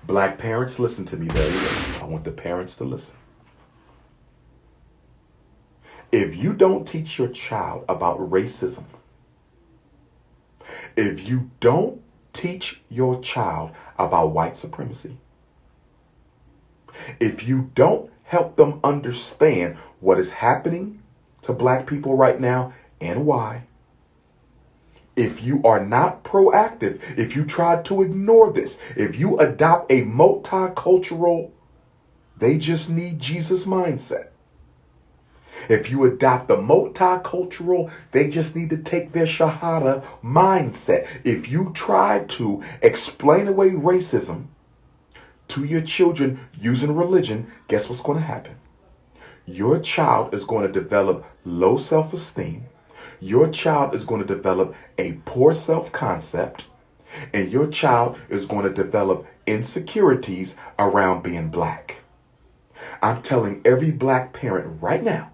Black parents, listen to me very well. I want the parents to listen. If you don't teach your child about racism, if you don't teach your child about white supremacy, if you don't help them understand what is happening to Black people right now and why, if you are not proactive, if you try to ignore this, if you adopt a multicultural, they just need Jesus mindset, if you adopt the multicultural, they just need to take their Shahada mindset, if you try to explain away racism to your children using religion, guess what's going to happen? Your child is going to develop low self-esteem. Your child is going to develop a poor self-concept. And your child is going to develop insecurities around being Black. I'm telling every Black parent right now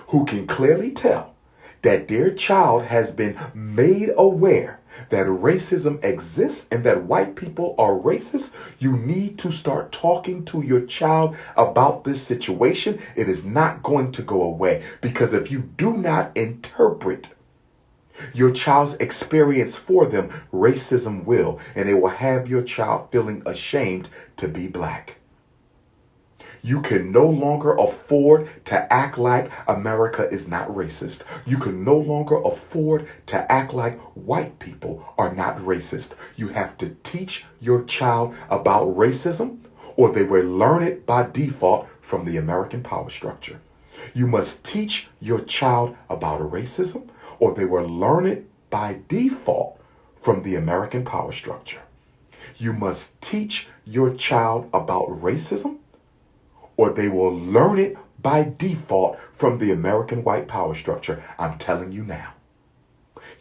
who can clearly tell that their child has been made aware that racism exists and that white people are racist, you need to start talking to your child about this situation. It is not going to go away, because if you do not interpret your child's experience for them, racism will, and it will have your child feeling ashamed to be Black. You can no longer afford to act like America is not racist. You can no longer afford to act like white people are not racist. You have to teach your child about racism, or they will learn it by default from the American power structure. You must teach your child about racism, or they will learn it by default from the American power structure. You must teach your child about racism, or they will learn it by default from the American white power structure. I'm telling you now.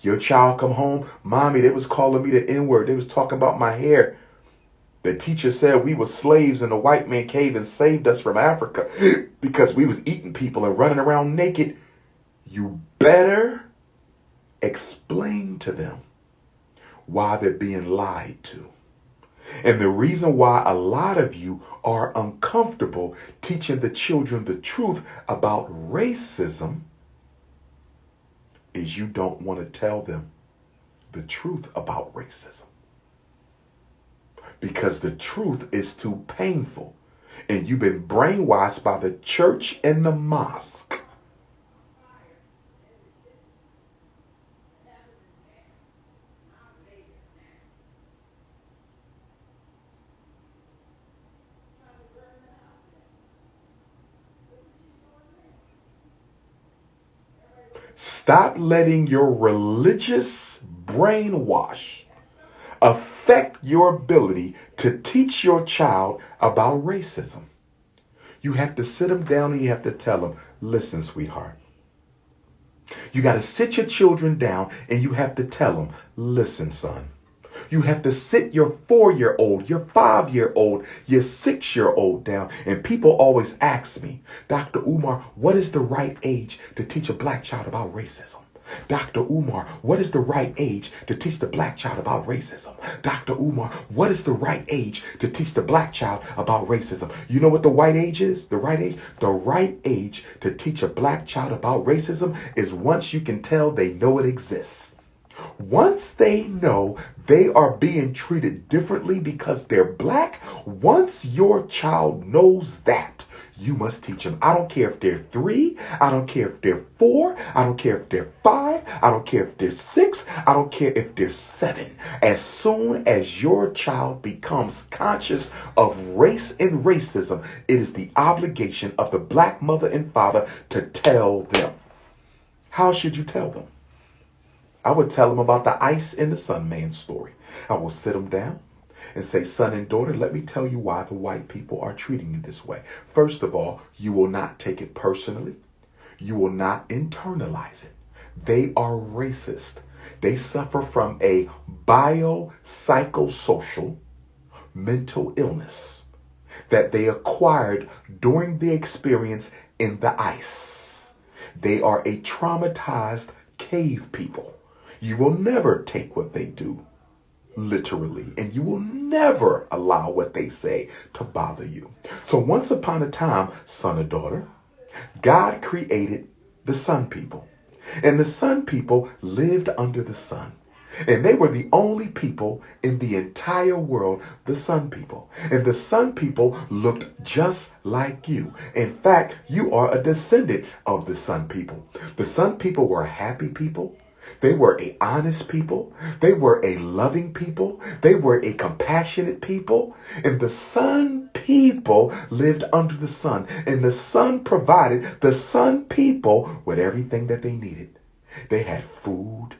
Your child come home, mommy, they was calling me the N-word. They was talking about my hair. The teacher said we were slaves and the white man came and saved us from Africa because we was eating people and running around naked. You better explain to them why they're being lied to. And the reason why a lot of you are uncomfortable teaching the children the truth about racism is you don't want to tell them the truth about racism. Because the truth is too painful. And you've been brainwashed by the church and the mosque. Stop letting your religious brainwash affect your ability to teach your child about racism. You have to sit them down and you have to tell them, listen, sweetheart. You got to sit your children down and you have to tell them, listen, son. You have to sit your 4-year-old, your 5-year-old, your 6-year-old down. And people always ask me, Dr. Umar, what is the right age to teach a black child about racism? Dr. Umar, what is the right age to teach the black child about racism? Dr. Umar, what is the right age to teach the black child about racism? You know what the right age is? The right age? The right age to teach a black child about racism is once you can tell they know it exists. Once they know they are being treated differently because they're black, once your child knows that, you must teach them. I don't care if they're 3. I don't care if they're 4. I don't care if they're 5. I don't care if they're 6. I don't care if they're 7. As soon as your child becomes conscious of race and racism, it is the obligation of the black mother and father to tell them. How should you tell them? I would tell them about the ice and the sun man story. I will sit them down and say, son and daughter, let me tell you why the white people are treating you this way. First of all, you will not take it personally. You will not internalize it. They are racist. They suffer from a biopsychosocial mental illness that they acquired during the experience in the ice. They are a traumatized cave people. You will never take what they do literally, and you will never allow what they say to bother you. So once upon a time, son or daughter, God created the sun people. And the sun people lived under the sun. And they were the only people in the entire world, the sun people. And the sun people looked just like you. In fact, you are a descendant of the sun people. The sun people were a happy people. They were a honest people. They were a loving people. They were a compassionate people. And the sun people lived under the sun. And the sun provided the sun people with everything that they needed. They had food.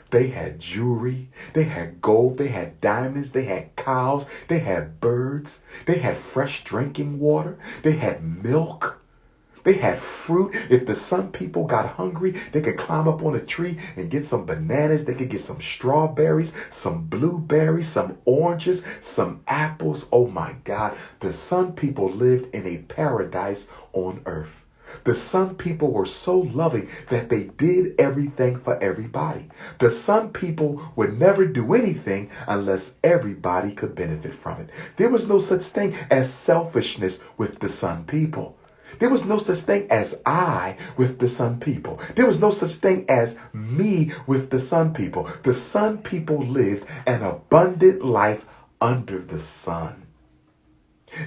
They had jewelry. They had gold. They had diamonds. They had cows. They had birds. They had fresh drinking water. They had milk. They had fruit. If the sun people got hungry, they could climb up on a tree and get some bananas. They could get some strawberries, some blueberries, some oranges, some apples. Oh my God. The sun people lived in a paradise on earth. The sun people were so loving that they did everything for everybody. The sun people would never do anything unless everybody could benefit from it. There was no such thing as selfishness with the sun people. There was no such thing as I with the sun people. There was no such thing as me with the sun people. The sun people lived an abundant life under the sun.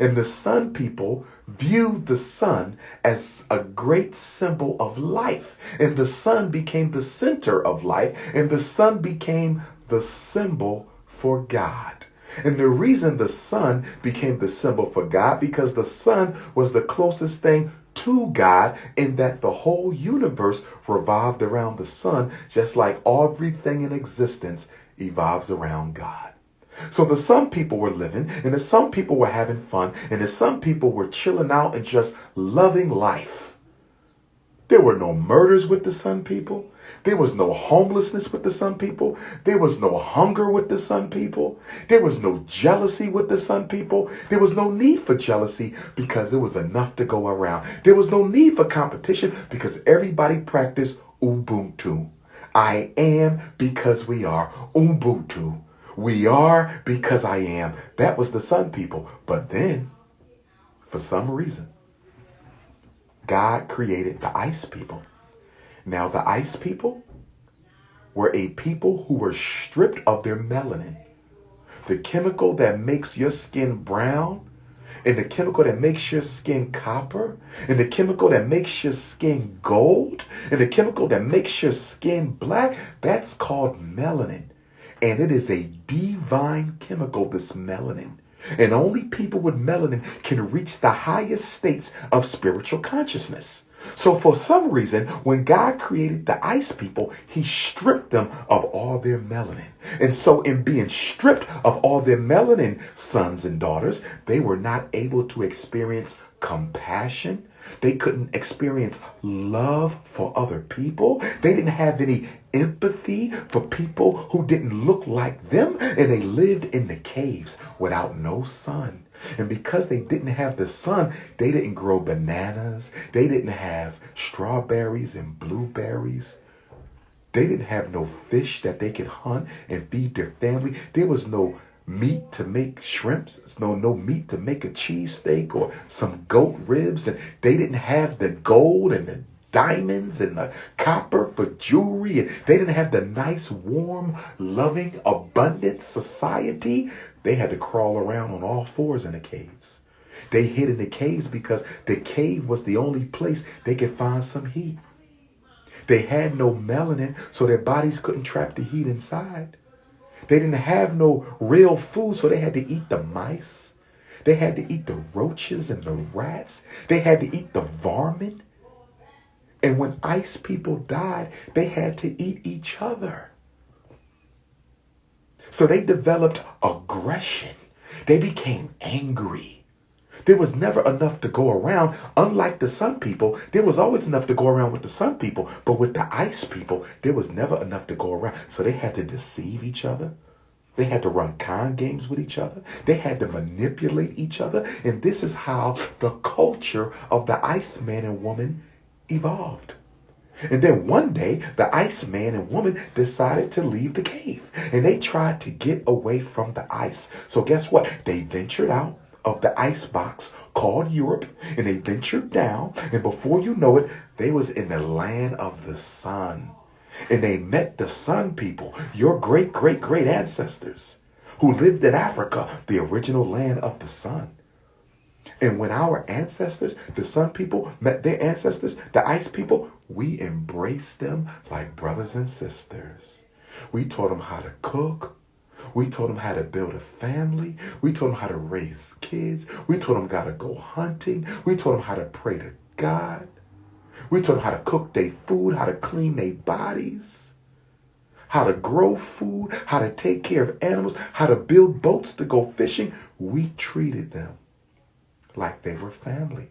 And the sun people viewed the sun as a great symbol of life. And the sun became the center of life. And the sun became the symbol for God. And the reason the sun became the symbol for God, because the sun was the closest thing to God, in that the whole universe revolved around the sun, just like everything in existence evolves around God. So the sun people were living, and the sun people were having fun, and the sun people were chilling out and just loving life. There were no murders with the sun people. There was no homelessness with the sun people. There was no hunger with the sun people. There was no jealousy with the sun people. There was no need for jealousy because there was enough to go around. There was no need for competition because everybody practiced Ubuntu. I am because we are. Ubuntu. We are because I am. That was the sun people. But then, for some reason, God created the ice people. Now, the ice people were a people who were stripped of their melanin, the chemical that makes your skin brown, and the chemical that makes your skin copper, and the chemical that makes your skin gold, and the chemical that makes your skin black. That's called melanin. And it is a divine chemical, this melanin. And only people with melanin can reach the highest states of spiritual consciousness. So for some reason, when God created the ice people, he stripped them of all their melanin. And so in being stripped of all their melanin, sons and daughters, they were not able to experience compassion. They couldn't experience love for other people. They didn't have any empathy for people who didn't look like them. And they lived in the caves without no sun. And because they didn't have the sun, they didn't grow bananas. They didn't have strawberries and blueberries. They didn't have no fish that they could hunt and feed their family. There was no meat to make shrimps. No meat to make a cheesesteak or some goat ribs. And they didn't have the gold and the diamonds and the copper for jewelry. And they didn't have the nice, warm, loving, abundant society. They had to crawl around on all fours in the caves. They hid in the caves because the cave was the only place they could find some heat. They had no melanin, so their bodies couldn't trap the heat inside. They didn't have no real food, so they had to eat the mice. They had to eat the roaches and the rats. They had to eat the varmint. And when ice people died, they had to eat each other. So they developed aggression. They became angry. There was never enough to go around. Unlike the sun people, there was always enough to go around with the sun people. But with the ice people, there was never enough to go around. So they had to deceive each other. They had to run con games with each other. They had to manipulate each other. And this is how the culture of the ice man and woman evolved. And then one day, the ice man and woman decided to leave the cave. And they tried to get away from the ice. So guess what? They ventured out of the ice box called Europe. And they ventured down. And before you know it, they was in the land of the sun. And they met the sun people, your great, great, great ancestors who lived in Africa, the original land of the sun. And when our ancestors, the sun people, met their ancestors, the ice people, we embraced them like brothers and sisters. We taught them how to cook. We taught them how to build a family. We taught them how to raise kids. We taught them how to go hunting. We taught them how to pray to God. We taught them how to cook their food, how to clean their bodies, how to grow food, how to take care of animals, how to build boats to go fishing. We treated them like they were family,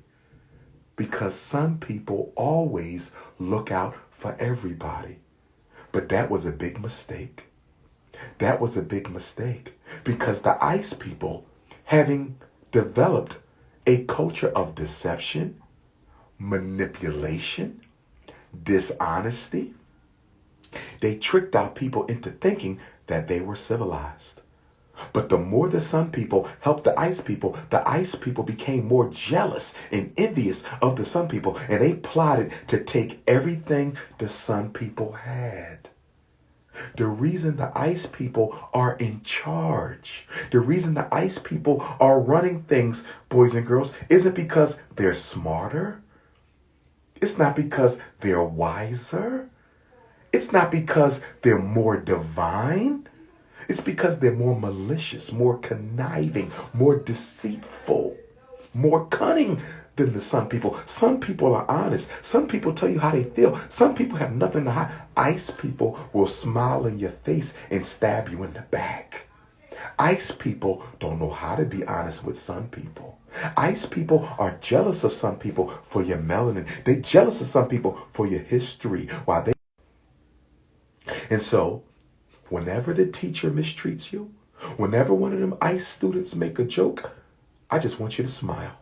because some people always look out for everybody. But that was a big mistake. That was a big mistake, because the ice people, having developed a culture of deception, manipulation, dishonesty, they tricked our people into thinking that they were civilized. But the more the sun people helped the ice people became more jealous and envious of the sun people, and they plotted to take everything the sun people had. The reason the ice people are in charge, the reason the ice people are running things, boys and girls, isn't because they're smarter. It's not because they're wiser. It's not because they're more divine. It's because they're more malicious, more conniving, more deceitful, more cunning than the Sun people. Sun people are honest. Some people tell you how they feel. Some people have nothing to hide. Ice people will smile in your face and stab you in the back. Ice people don't know how to be honest with Sun people. Ice people are jealous of some people for your melanin. They're jealous of some people for your history. And so, whenever the teacher mistreats you, whenever one of them ice students make a joke, I just want you to smile.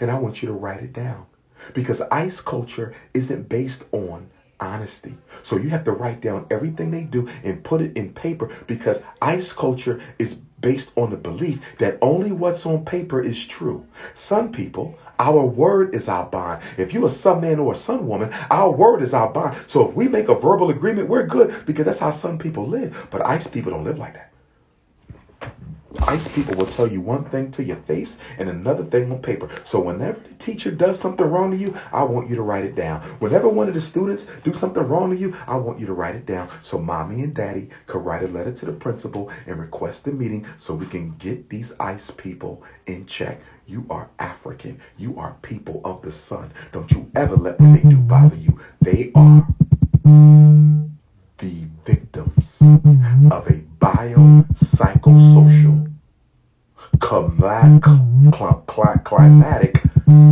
And I want you to write it down. Because ice culture isn't based on honesty. So you have to write down everything they do and put it in paper, because ice culture is based on the belief that only what's on paper is true. Sun people, our word is our bond. If you're a Sun man or a Sun woman, our word is our bond. So if we make a verbal agreement, we're good, because that's how Sun people live. But ice people don't live like that. Ice people will tell you one thing to your face and another thing on paper. So whenever the teacher does something wrong to you, I want you to write it down. Whenever one of the students do something wrong to you, I want you to write it down so mommy and daddy could write a letter to the principal and request a meeting so we can get these ice people in check. You are African. You are people of the sun. Don't you ever let what they do bother you. They are the victims of a biopsychosocial climatic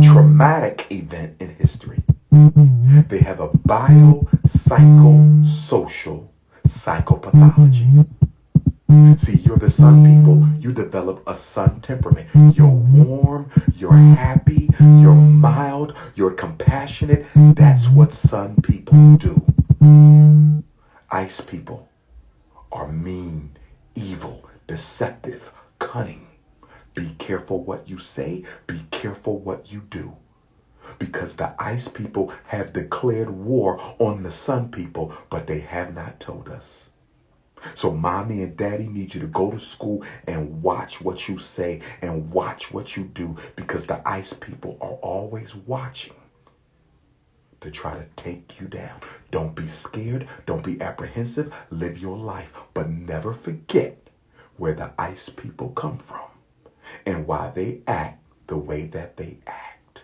traumatic event in history. They have a biopsychosocial psychopathology. See, you're the Sun people. You develop a Sun temperament. You're warm, you're happy, you're mild, you're compassionate. That's what Sun people do. Ice people are mean, evil, deceptive, cunning. Be careful what you say. Be careful what you do. Because the ice people have declared war on the Sun people, but they have not told us. So mommy and daddy need you to go to school and watch what you say and watch what you do, because the ice people are always watching to try to take you down. Don't be scared. Don't be apprehensive. Live your life. But never forget where the ice people come from and why they act the way that they act.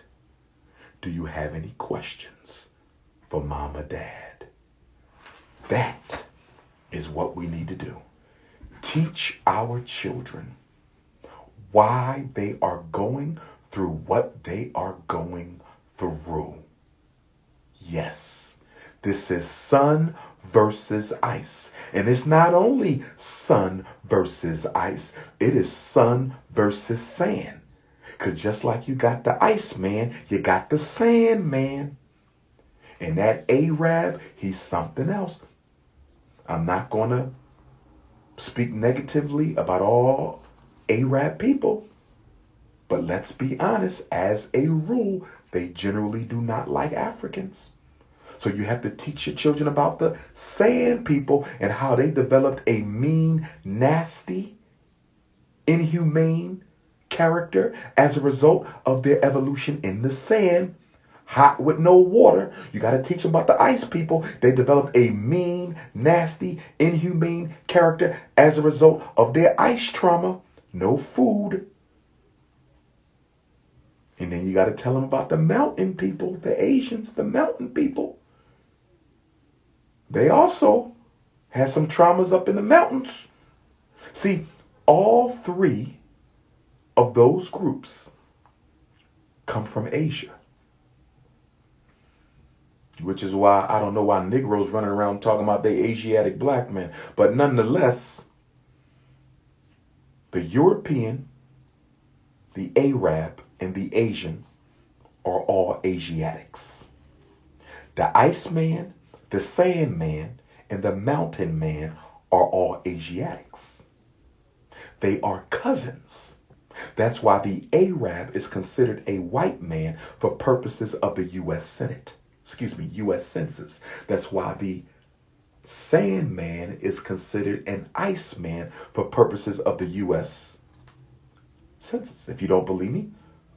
Do you have any questions for mom or dad? That is what we need to do. Teach our children why they are going through what they are going through. Yes, this is sun versus ice. And it's not only sun versus ice, it is sun versus sand. Because just like you got the ice man, you got the sand man. And that Arab, he's something else. I'm not going to speak negatively about all Arab people. But let's be honest, as a rule, they generally do not like Africans. So you have to teach your children about the sand people and how they developed a mean, nasty, inhumane character as a result of their evolution in the sand, hot with no water. You got to teach them about the ice people. They developed a mean, nasty, inhumane character as a result of their ice trauma. No food. And then you got to tell them about the mountain people, the Asians, the mountain people. They also had some traumas up in the mountains. See, all three of those groups come from Asia. Which is why I don't know why Negroes running around talking about they Asiatic black men. But nonetheless, the European, the Arab, and the Asian are all Asiatics. The Iceman, the Sandman, and the Mountain Man are all Asiatics. They are cousins. That's why the Arab is considered a white man for purposes of the U.S. Senate. U.S. Census. That's why the Sandman is considered an Iceman for purposes of the U.S. Census. If you don't believe me,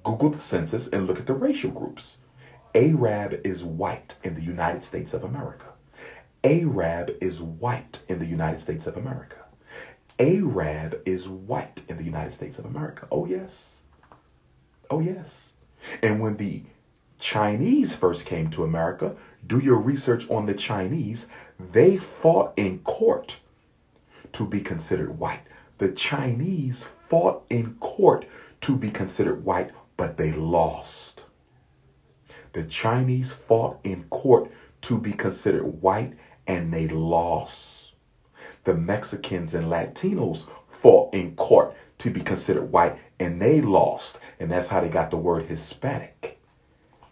Google the census and look at the racial groups. Arab is white in the United States of America. Arab is white in the United States of America. Arab is white in the United States of America. Oh, yes. Oh, yes. And when the Chinese first came to America, do your research on the Chinese. They fought in court to be considered white. The Chinese fought in court to be considered white, but they lost. The Chinese fought in court to be considered white, and they lost. The Mexicans and Latinos fought in court to be considered white, and they lost. And that's how they got the word Hispanic.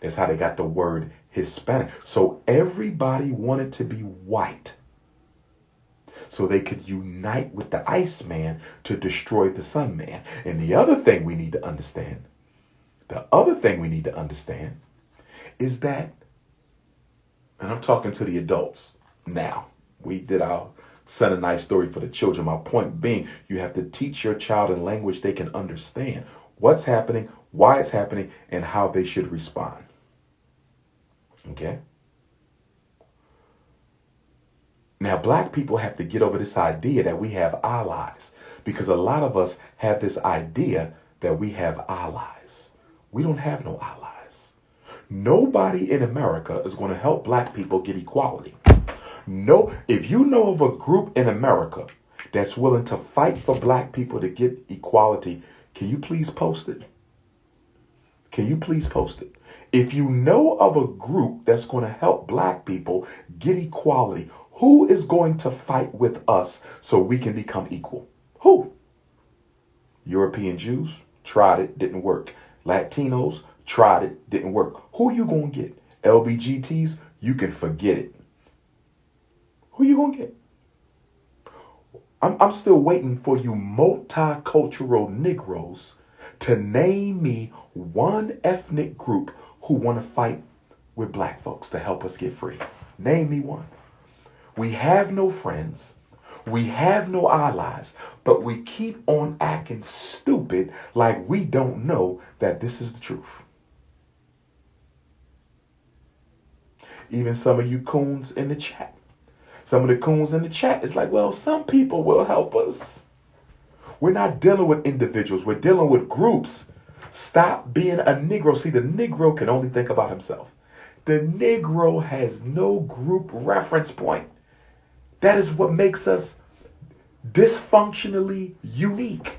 That's how they got the word Hispanic. So everybody wanted to be white so they could unite with the Iceman to destroy the Sunman. And the other thing we need to understand, is that, and I'm talking to the adults now. We did our Sunday night story for the children. My point being, you have to teach your child in language they can understand what's happening, why it's happening, and how they should respond. Okay? Now, black people have to get over this idea that we have allies, because a lot of us have this idea that we have allies. We don't have no allies. Nobody in America is going to help black people get equality. No, if you know of a group in America that's willing to fight for black people to get equality, can you please post it? Can you please post it? If you know of a group that's going to help black people get equality, who is going to fight with us so we can become equal? Who? European Jews tried it, didn't work. Latinos tried it, didn't work. Who you going to get? LBGTs, you can forget it. Who you going to get? I'm still waiting for you multicultural Negroes to name me one ethnic group who want to fight with black folks to help us get free. Name me one. We have no friends. We have no allies, but we keep on acting stupid like we don't know that this is the truth. Even some of you coons in the chat. Some of the coons in the chat is like, well, some people will help us. We're not dealing with individuals. We're dealing with groups. Stop being a Negro. See, the Negro can only think about himself. The Negro has no group reference point. That is what makes us dysfunctionally unique.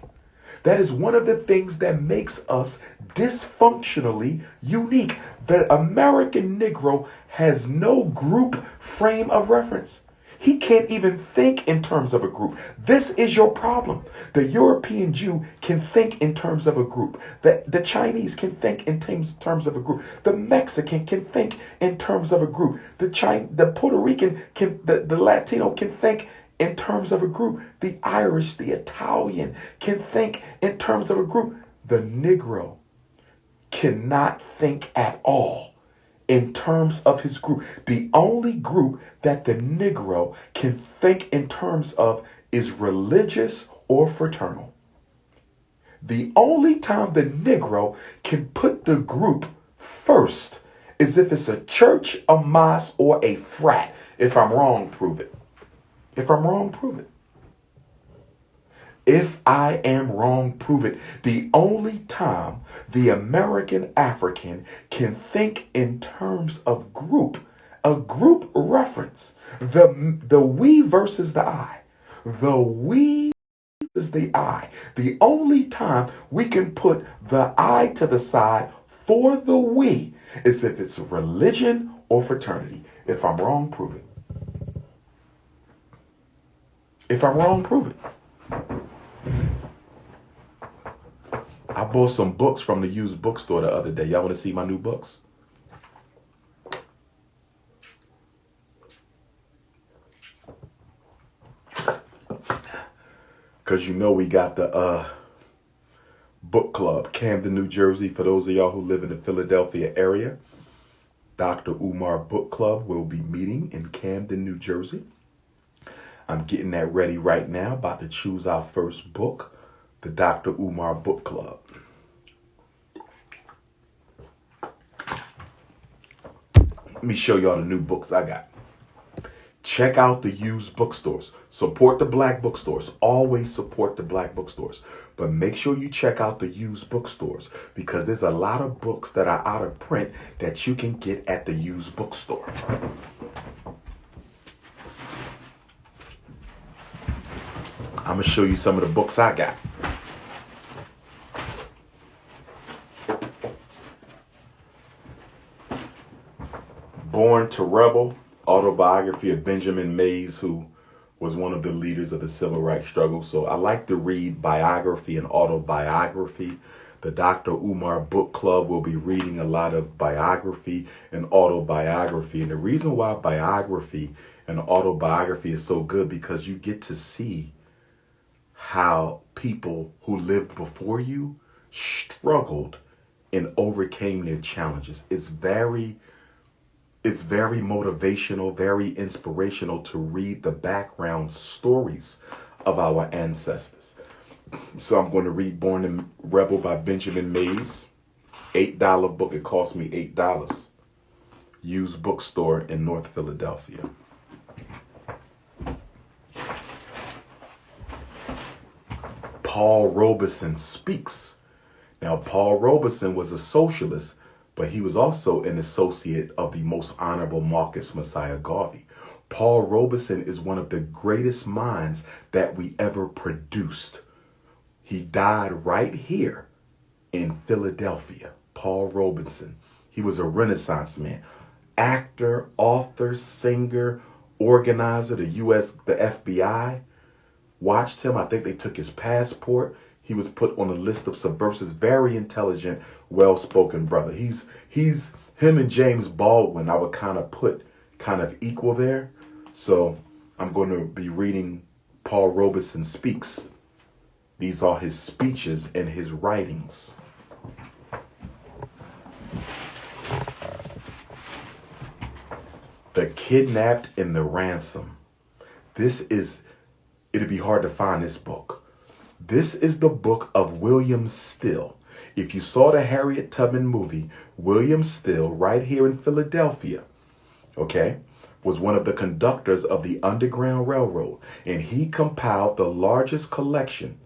That is one of the things that makes us dysfunctionally unique. The American Negro has no group frame of reference. He can't even think in terms of a group. This is your problem. The European Jew can think in terms of a group. The Chinese can think in terms of a group. The Mexican can think in terms of a group. The Puerto Rican the Latino can think in terms of a group. The Irish, the Italian can think in terms of a group. The Negro cannot think at all in terms of his group. The only group that the Negro can think in terms of is religious or fraternal. The only time the Negro can put the group first is if it's a church, a mosque, or a frat. If I'm wrong, prove it. If I'm wrong, prove it. If I am wrong, prove it. The only time the American African can think in terms of group, a group reference, the we versus the I, the we versus the I. The only time we can put the I to the side for the we is if it's religion or fraternity. If I'm wrong, prove it. If I'm wrong, prove it. I bought some books from the used bookstore the other day. Y'all want to see my new books? Because you know we got the book club, Camden, New Jersey. For those of y'all who live in the Philadelphia area, Dr. Umar Book Club will be meeting in Camden, New Jersey. I'm getting that ready right now, about to choose our first book, the Dr. Umar Book Club. Let me show y'all the new books I got. Check out the used bookstores. Support the black bookstores. Always support the black bookstores. But make sure you check out the used bookstores, because there's a lot of books that are out of print that you can get at the used bookstore. I'm going to show you some of the books I got. Born to Rebel, autobiography of Benjamin Mays, who was one of the leaders of the civil rights struggle. So I like to read biography and autobiography. The Dr. Umar Book Club will be reading a lot of biography and autobiography. And the reason why biography and autobiography is so good, because you get to see how people who lived before you struggled and overcame their challenges. It's very motivational, very inspirational to read the background stories of our ancestors. So I'm going to read Born and Rebel by Benjamin Mays. $8 book. It cost me $8. Used bookstore in North Philadelphia. Paul Robeson Speaks. Now, Paul Robeson was a socialist, but he was also an associate of the Most Honorable Marcus Messiah Garvey. Paul Robeson is one of the greatest minds that we ever produced. He died right here in Philadelphia. Paul Robeson. He was a Renaissance man. Actor, author, singer, organizer. The FBI watched him. I think they took his passport. He was put on a list of subversives. Very intelligent, well-spoken brother. He's him and James Baldwin, I would put equal there. So I'm going to be reading Paul Robeson Speaks. These are his speeches and his writings. The Kidnapped and the Ransom. It'd be hard to find this book. This is the book of William Still. If you saw the Harriet Tubman movie, William Still, right here in Philadelphia, was one of the conductors of the Underground Railroad, and he compiled the largest collection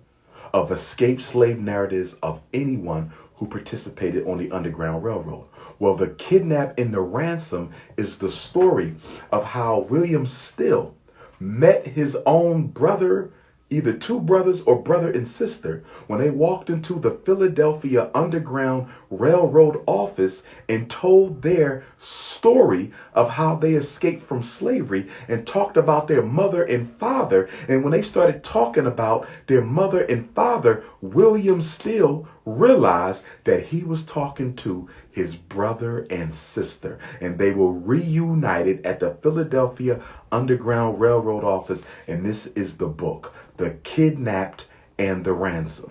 of escaped slave narratives of anyone who participated on the Underground Railroad. Well, The Kidnap and the Ransom is the story of how William Still met his own brother, either two brothers or brother and sister, when they walked into the Philadelphia Underground Railroad office and told their story of how they escaped from slavery and talked about their mother and father. And when they started talking about their mother and father, William Still realized that he was talking to his brother and sister, and they were reunited at the Philadelphia Underground Railroad office. And this is the book, The Kidnapped and the Ransom.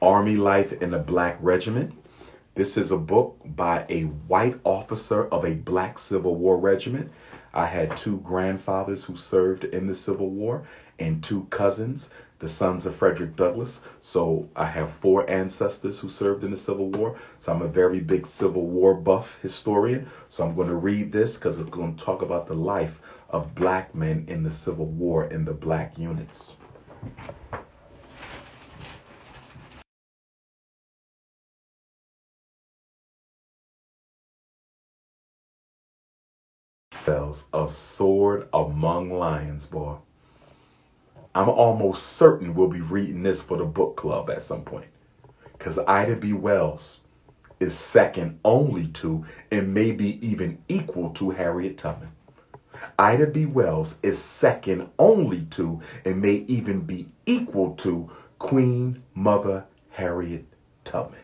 Army Life in a Black Regiment. This is a book by a white officer of a black Civil War regiment. I had two grandfathers who served in the Civil War and two cousins, the sons of Frederick Douglass. So I have 4 ancestors who served in the Civil War. So I'm a very big Civil War buff historian. So I'm going to read this because it's going to talk about the life of black men in the Civil War in the black units. A Sword Among Lions, boy. I'm almost certain we'll be reading this for the book club at some point, because Ida B. Wells is second only to, and maybe even equal to, Harriet Tubman. Ida B. Wells is second only to, and may even be equal to, Queen Mother Harriet Tubman.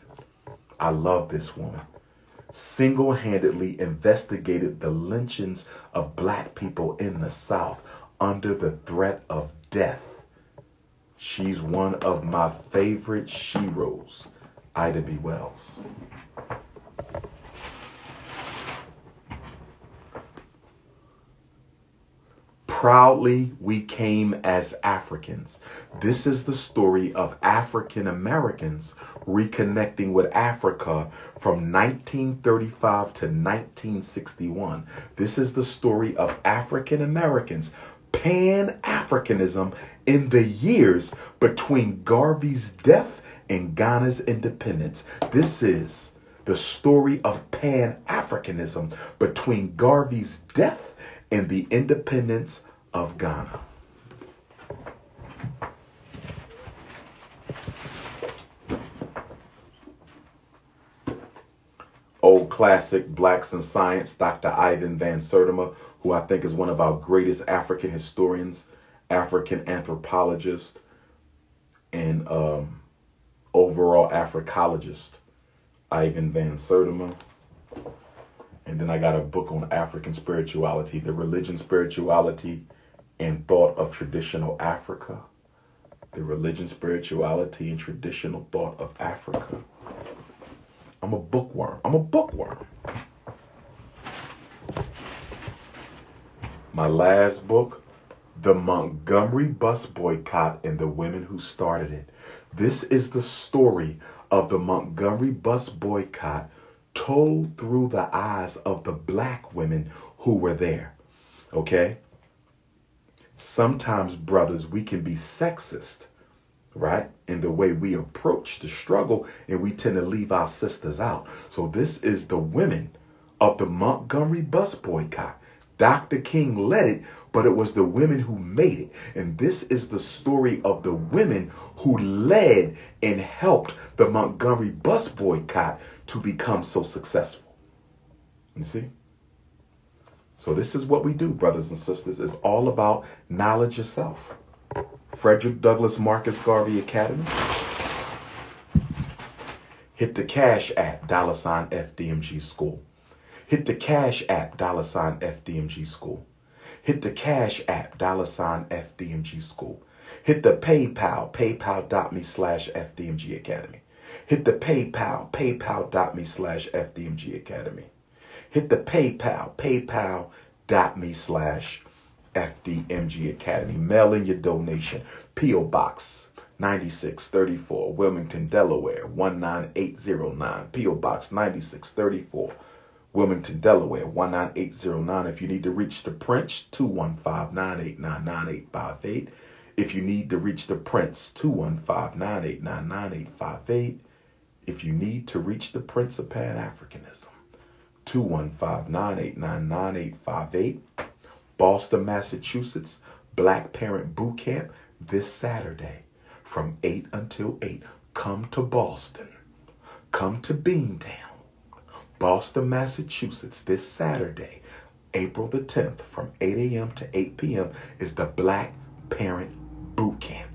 I love this woman. Single-handedly investigated the lynchings of black people in the South under the threat of death. She's one of my favorite sheroes, Ida B. Wells. Proudly, we came as Africans. This is the story of African Americans reconnecting with Africa from 1935 to 1961. This is the story of African Americans, Pan-Africanism in the years between Garvey's death and Ghana's independence. This is the story of Pan-Africanism between Garvey's death and the independence of Ghana. Old classic, Blacks in Science, Dr. Ivan Van Sertima, who I think is one of our greatest African historians, African anthropologist, and overall Africologist, Ivan Van Sertima. And then I got a book on African spirituality, The Religion, Spirituality, and Thought of Traditional Africa. The Religion, Spirituality, and Traditional Thought of Africa. I'm a bookworm. My last book, The Montgomery Bus Boycott and the Women Who Started It. This is the story of the Montgomery Bus Boycott told through the eyes of the black women who were there. Okay? Sometimes, brothers, we can be sexist, right? In the way we approach the struggle, and we tend to leave our sisters out. So this is the women of the Montgomery Bus Boycott. Dr. King led it, but it was the women who made it. And this is the story of the women who led and helped the Montgomery Bus Boycott to become so successful. You see? So this is what we do, brothers and sisters. It's all about knowledge yourself. Frederick Douglass Marcus Garvey Academy. Hit the Cash App, $FDMG School. Hit the Cash App, $FDMG School. Hit the Cash App, $FDMG School. Hit the PayPal, paypal.me/FDMG Academy. Hit the PayPal, paypal.me/FDMG Academy. Hit the PayPal, paypal.me/FDMG Academy. Mail in your donation. P.O. Box 9634, Wilmington, Delaware 19809. P.O. Box 9634, Wilmington, Delaware 19809. If you need to reach the Prince, 215-989-9858. If you need to reach the Prince, 215-989-9858. If you need to reach the Prince of Pan-Africanism, 215-989-9858. Boston, Massachusetts, Black Parent Boot Camp this Saturday from 8 until 8. Come to Boston. Come to Beantown. Boston, Massachusetts, this Saturday, April the 10th, from 8 a.m. to 8 p.m. is the Black Parent Boot Camp.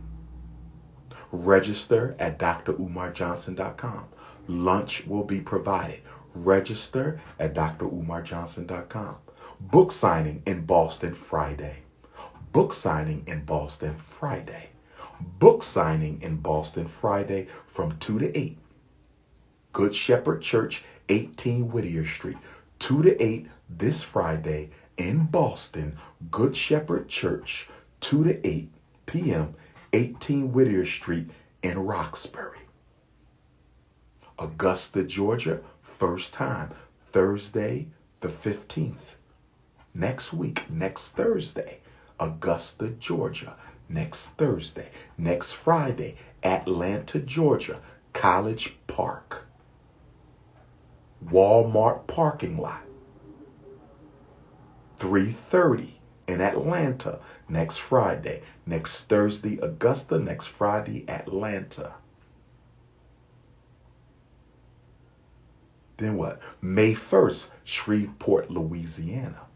Register at drumarjohnson.com. Lunch will be provided. Register at drumarjohnson.com. Book signing in Boston Friday. Book signing in Boston Friday. Book signing in Boston Friday from 2 to 8. Good Shepherd Church, 18 Whittier Street. 2 to 8 this Friday in Boston. Good Shepherd Church, 2 to 8 p.m., 18 Whittier Street in Roxbury. Augusta, Georgia, first time, Thursday the 15th. Next week, next Thursday, Augusta, Georgia, next Thursday. Next Friday, Atlanta, Georgia, College Park. Walmart parking lot. 3:30 in Atlanta next Friday. Next Thursday, Augusta. Next Friday, Atlanta. Then what? May 1st, Shreveport, Louisiana.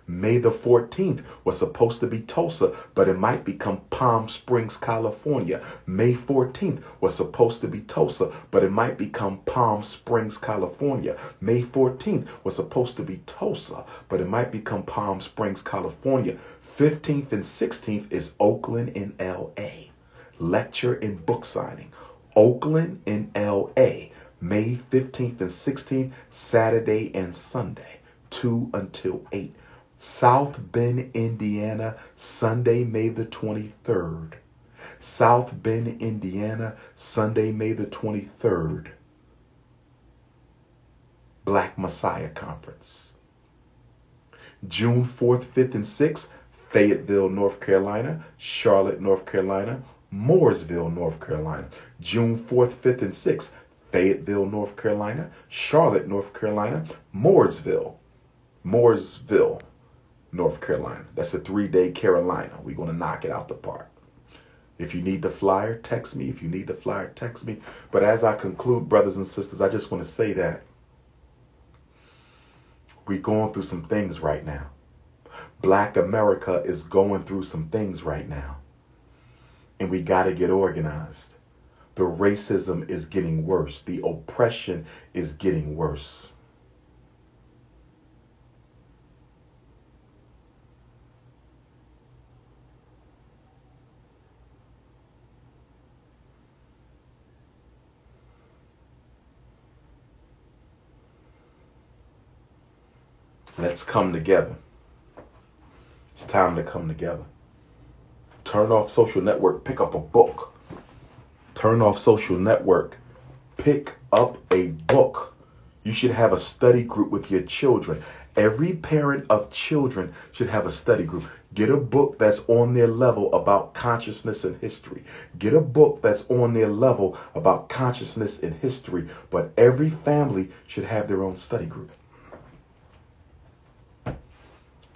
May the 14th was supposed to be Tulsa, but it might become Palm Springs, California. May 14th was supposed to be Tulsa, but it might become Palm Springs, California. May 14th was supposed to be Tulsa, but it might become Palm Springs, California. 15th and 16th is Oakland in L.A. Lecture and book signing. Oakland in L.A. May 15th and 16th, Saturday and Sunday, 2 until 8. South Bend, Indiana, Sunday, May the 23rd. South Bend, Indiana, Sunday, May the 23rd. Black Messiah Conference. June 4th, 5th, and 6th, Fayetteville, North Carolina, Charlotte, North Carolina, Mooresville, North Carolina. June 4th, 5th, and 6th, Fayetteville, North Carolina, Charlotte, North Carolina, Mooresville, North Carolina. That's a 3-day Carolina. We're going to knock it out the park. If you need the flyer, text me. If you need the flyer, text me. But as I conclude, brothers and sisters, I just want to say that we're going through some things right now. Black America is going through some things right now. And we got to get organized. The racism is getting worse. The oppression is getting worse. Let's come together. It's time to come together. Turn off social network. Pick up a book. Turn off social network. Pick up a book. You should have a study group with your children. Every parent of children should have a study group. Get a book that's on their level about consciousness and history. Get a book that's on their level about consciousness and history. But every family should have their own study group.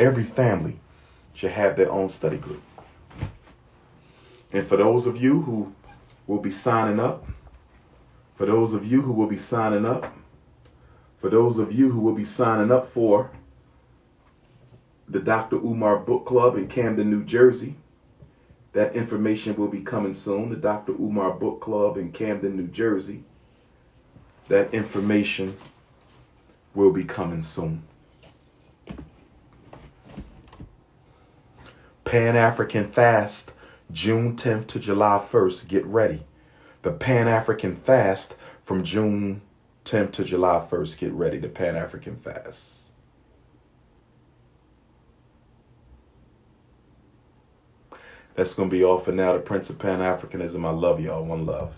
Every family should have their own study group. And for those of you who will be signing up, for those of you who will be signing up for the Dr. Umar Book Club in Camden, New Jersey, that information will be coming soon. The Dr. Umar Book Club in Camden, New Jersey, that information will be coming soon. Pan-African Fast, June 10th to July 1st. Get ready. The Pan-African Fast from June 10th to July 1st. Get ready. The Pan-African Fast. That's going to be all for now. The Prince of Pan-Africanism. I love y'all. One love.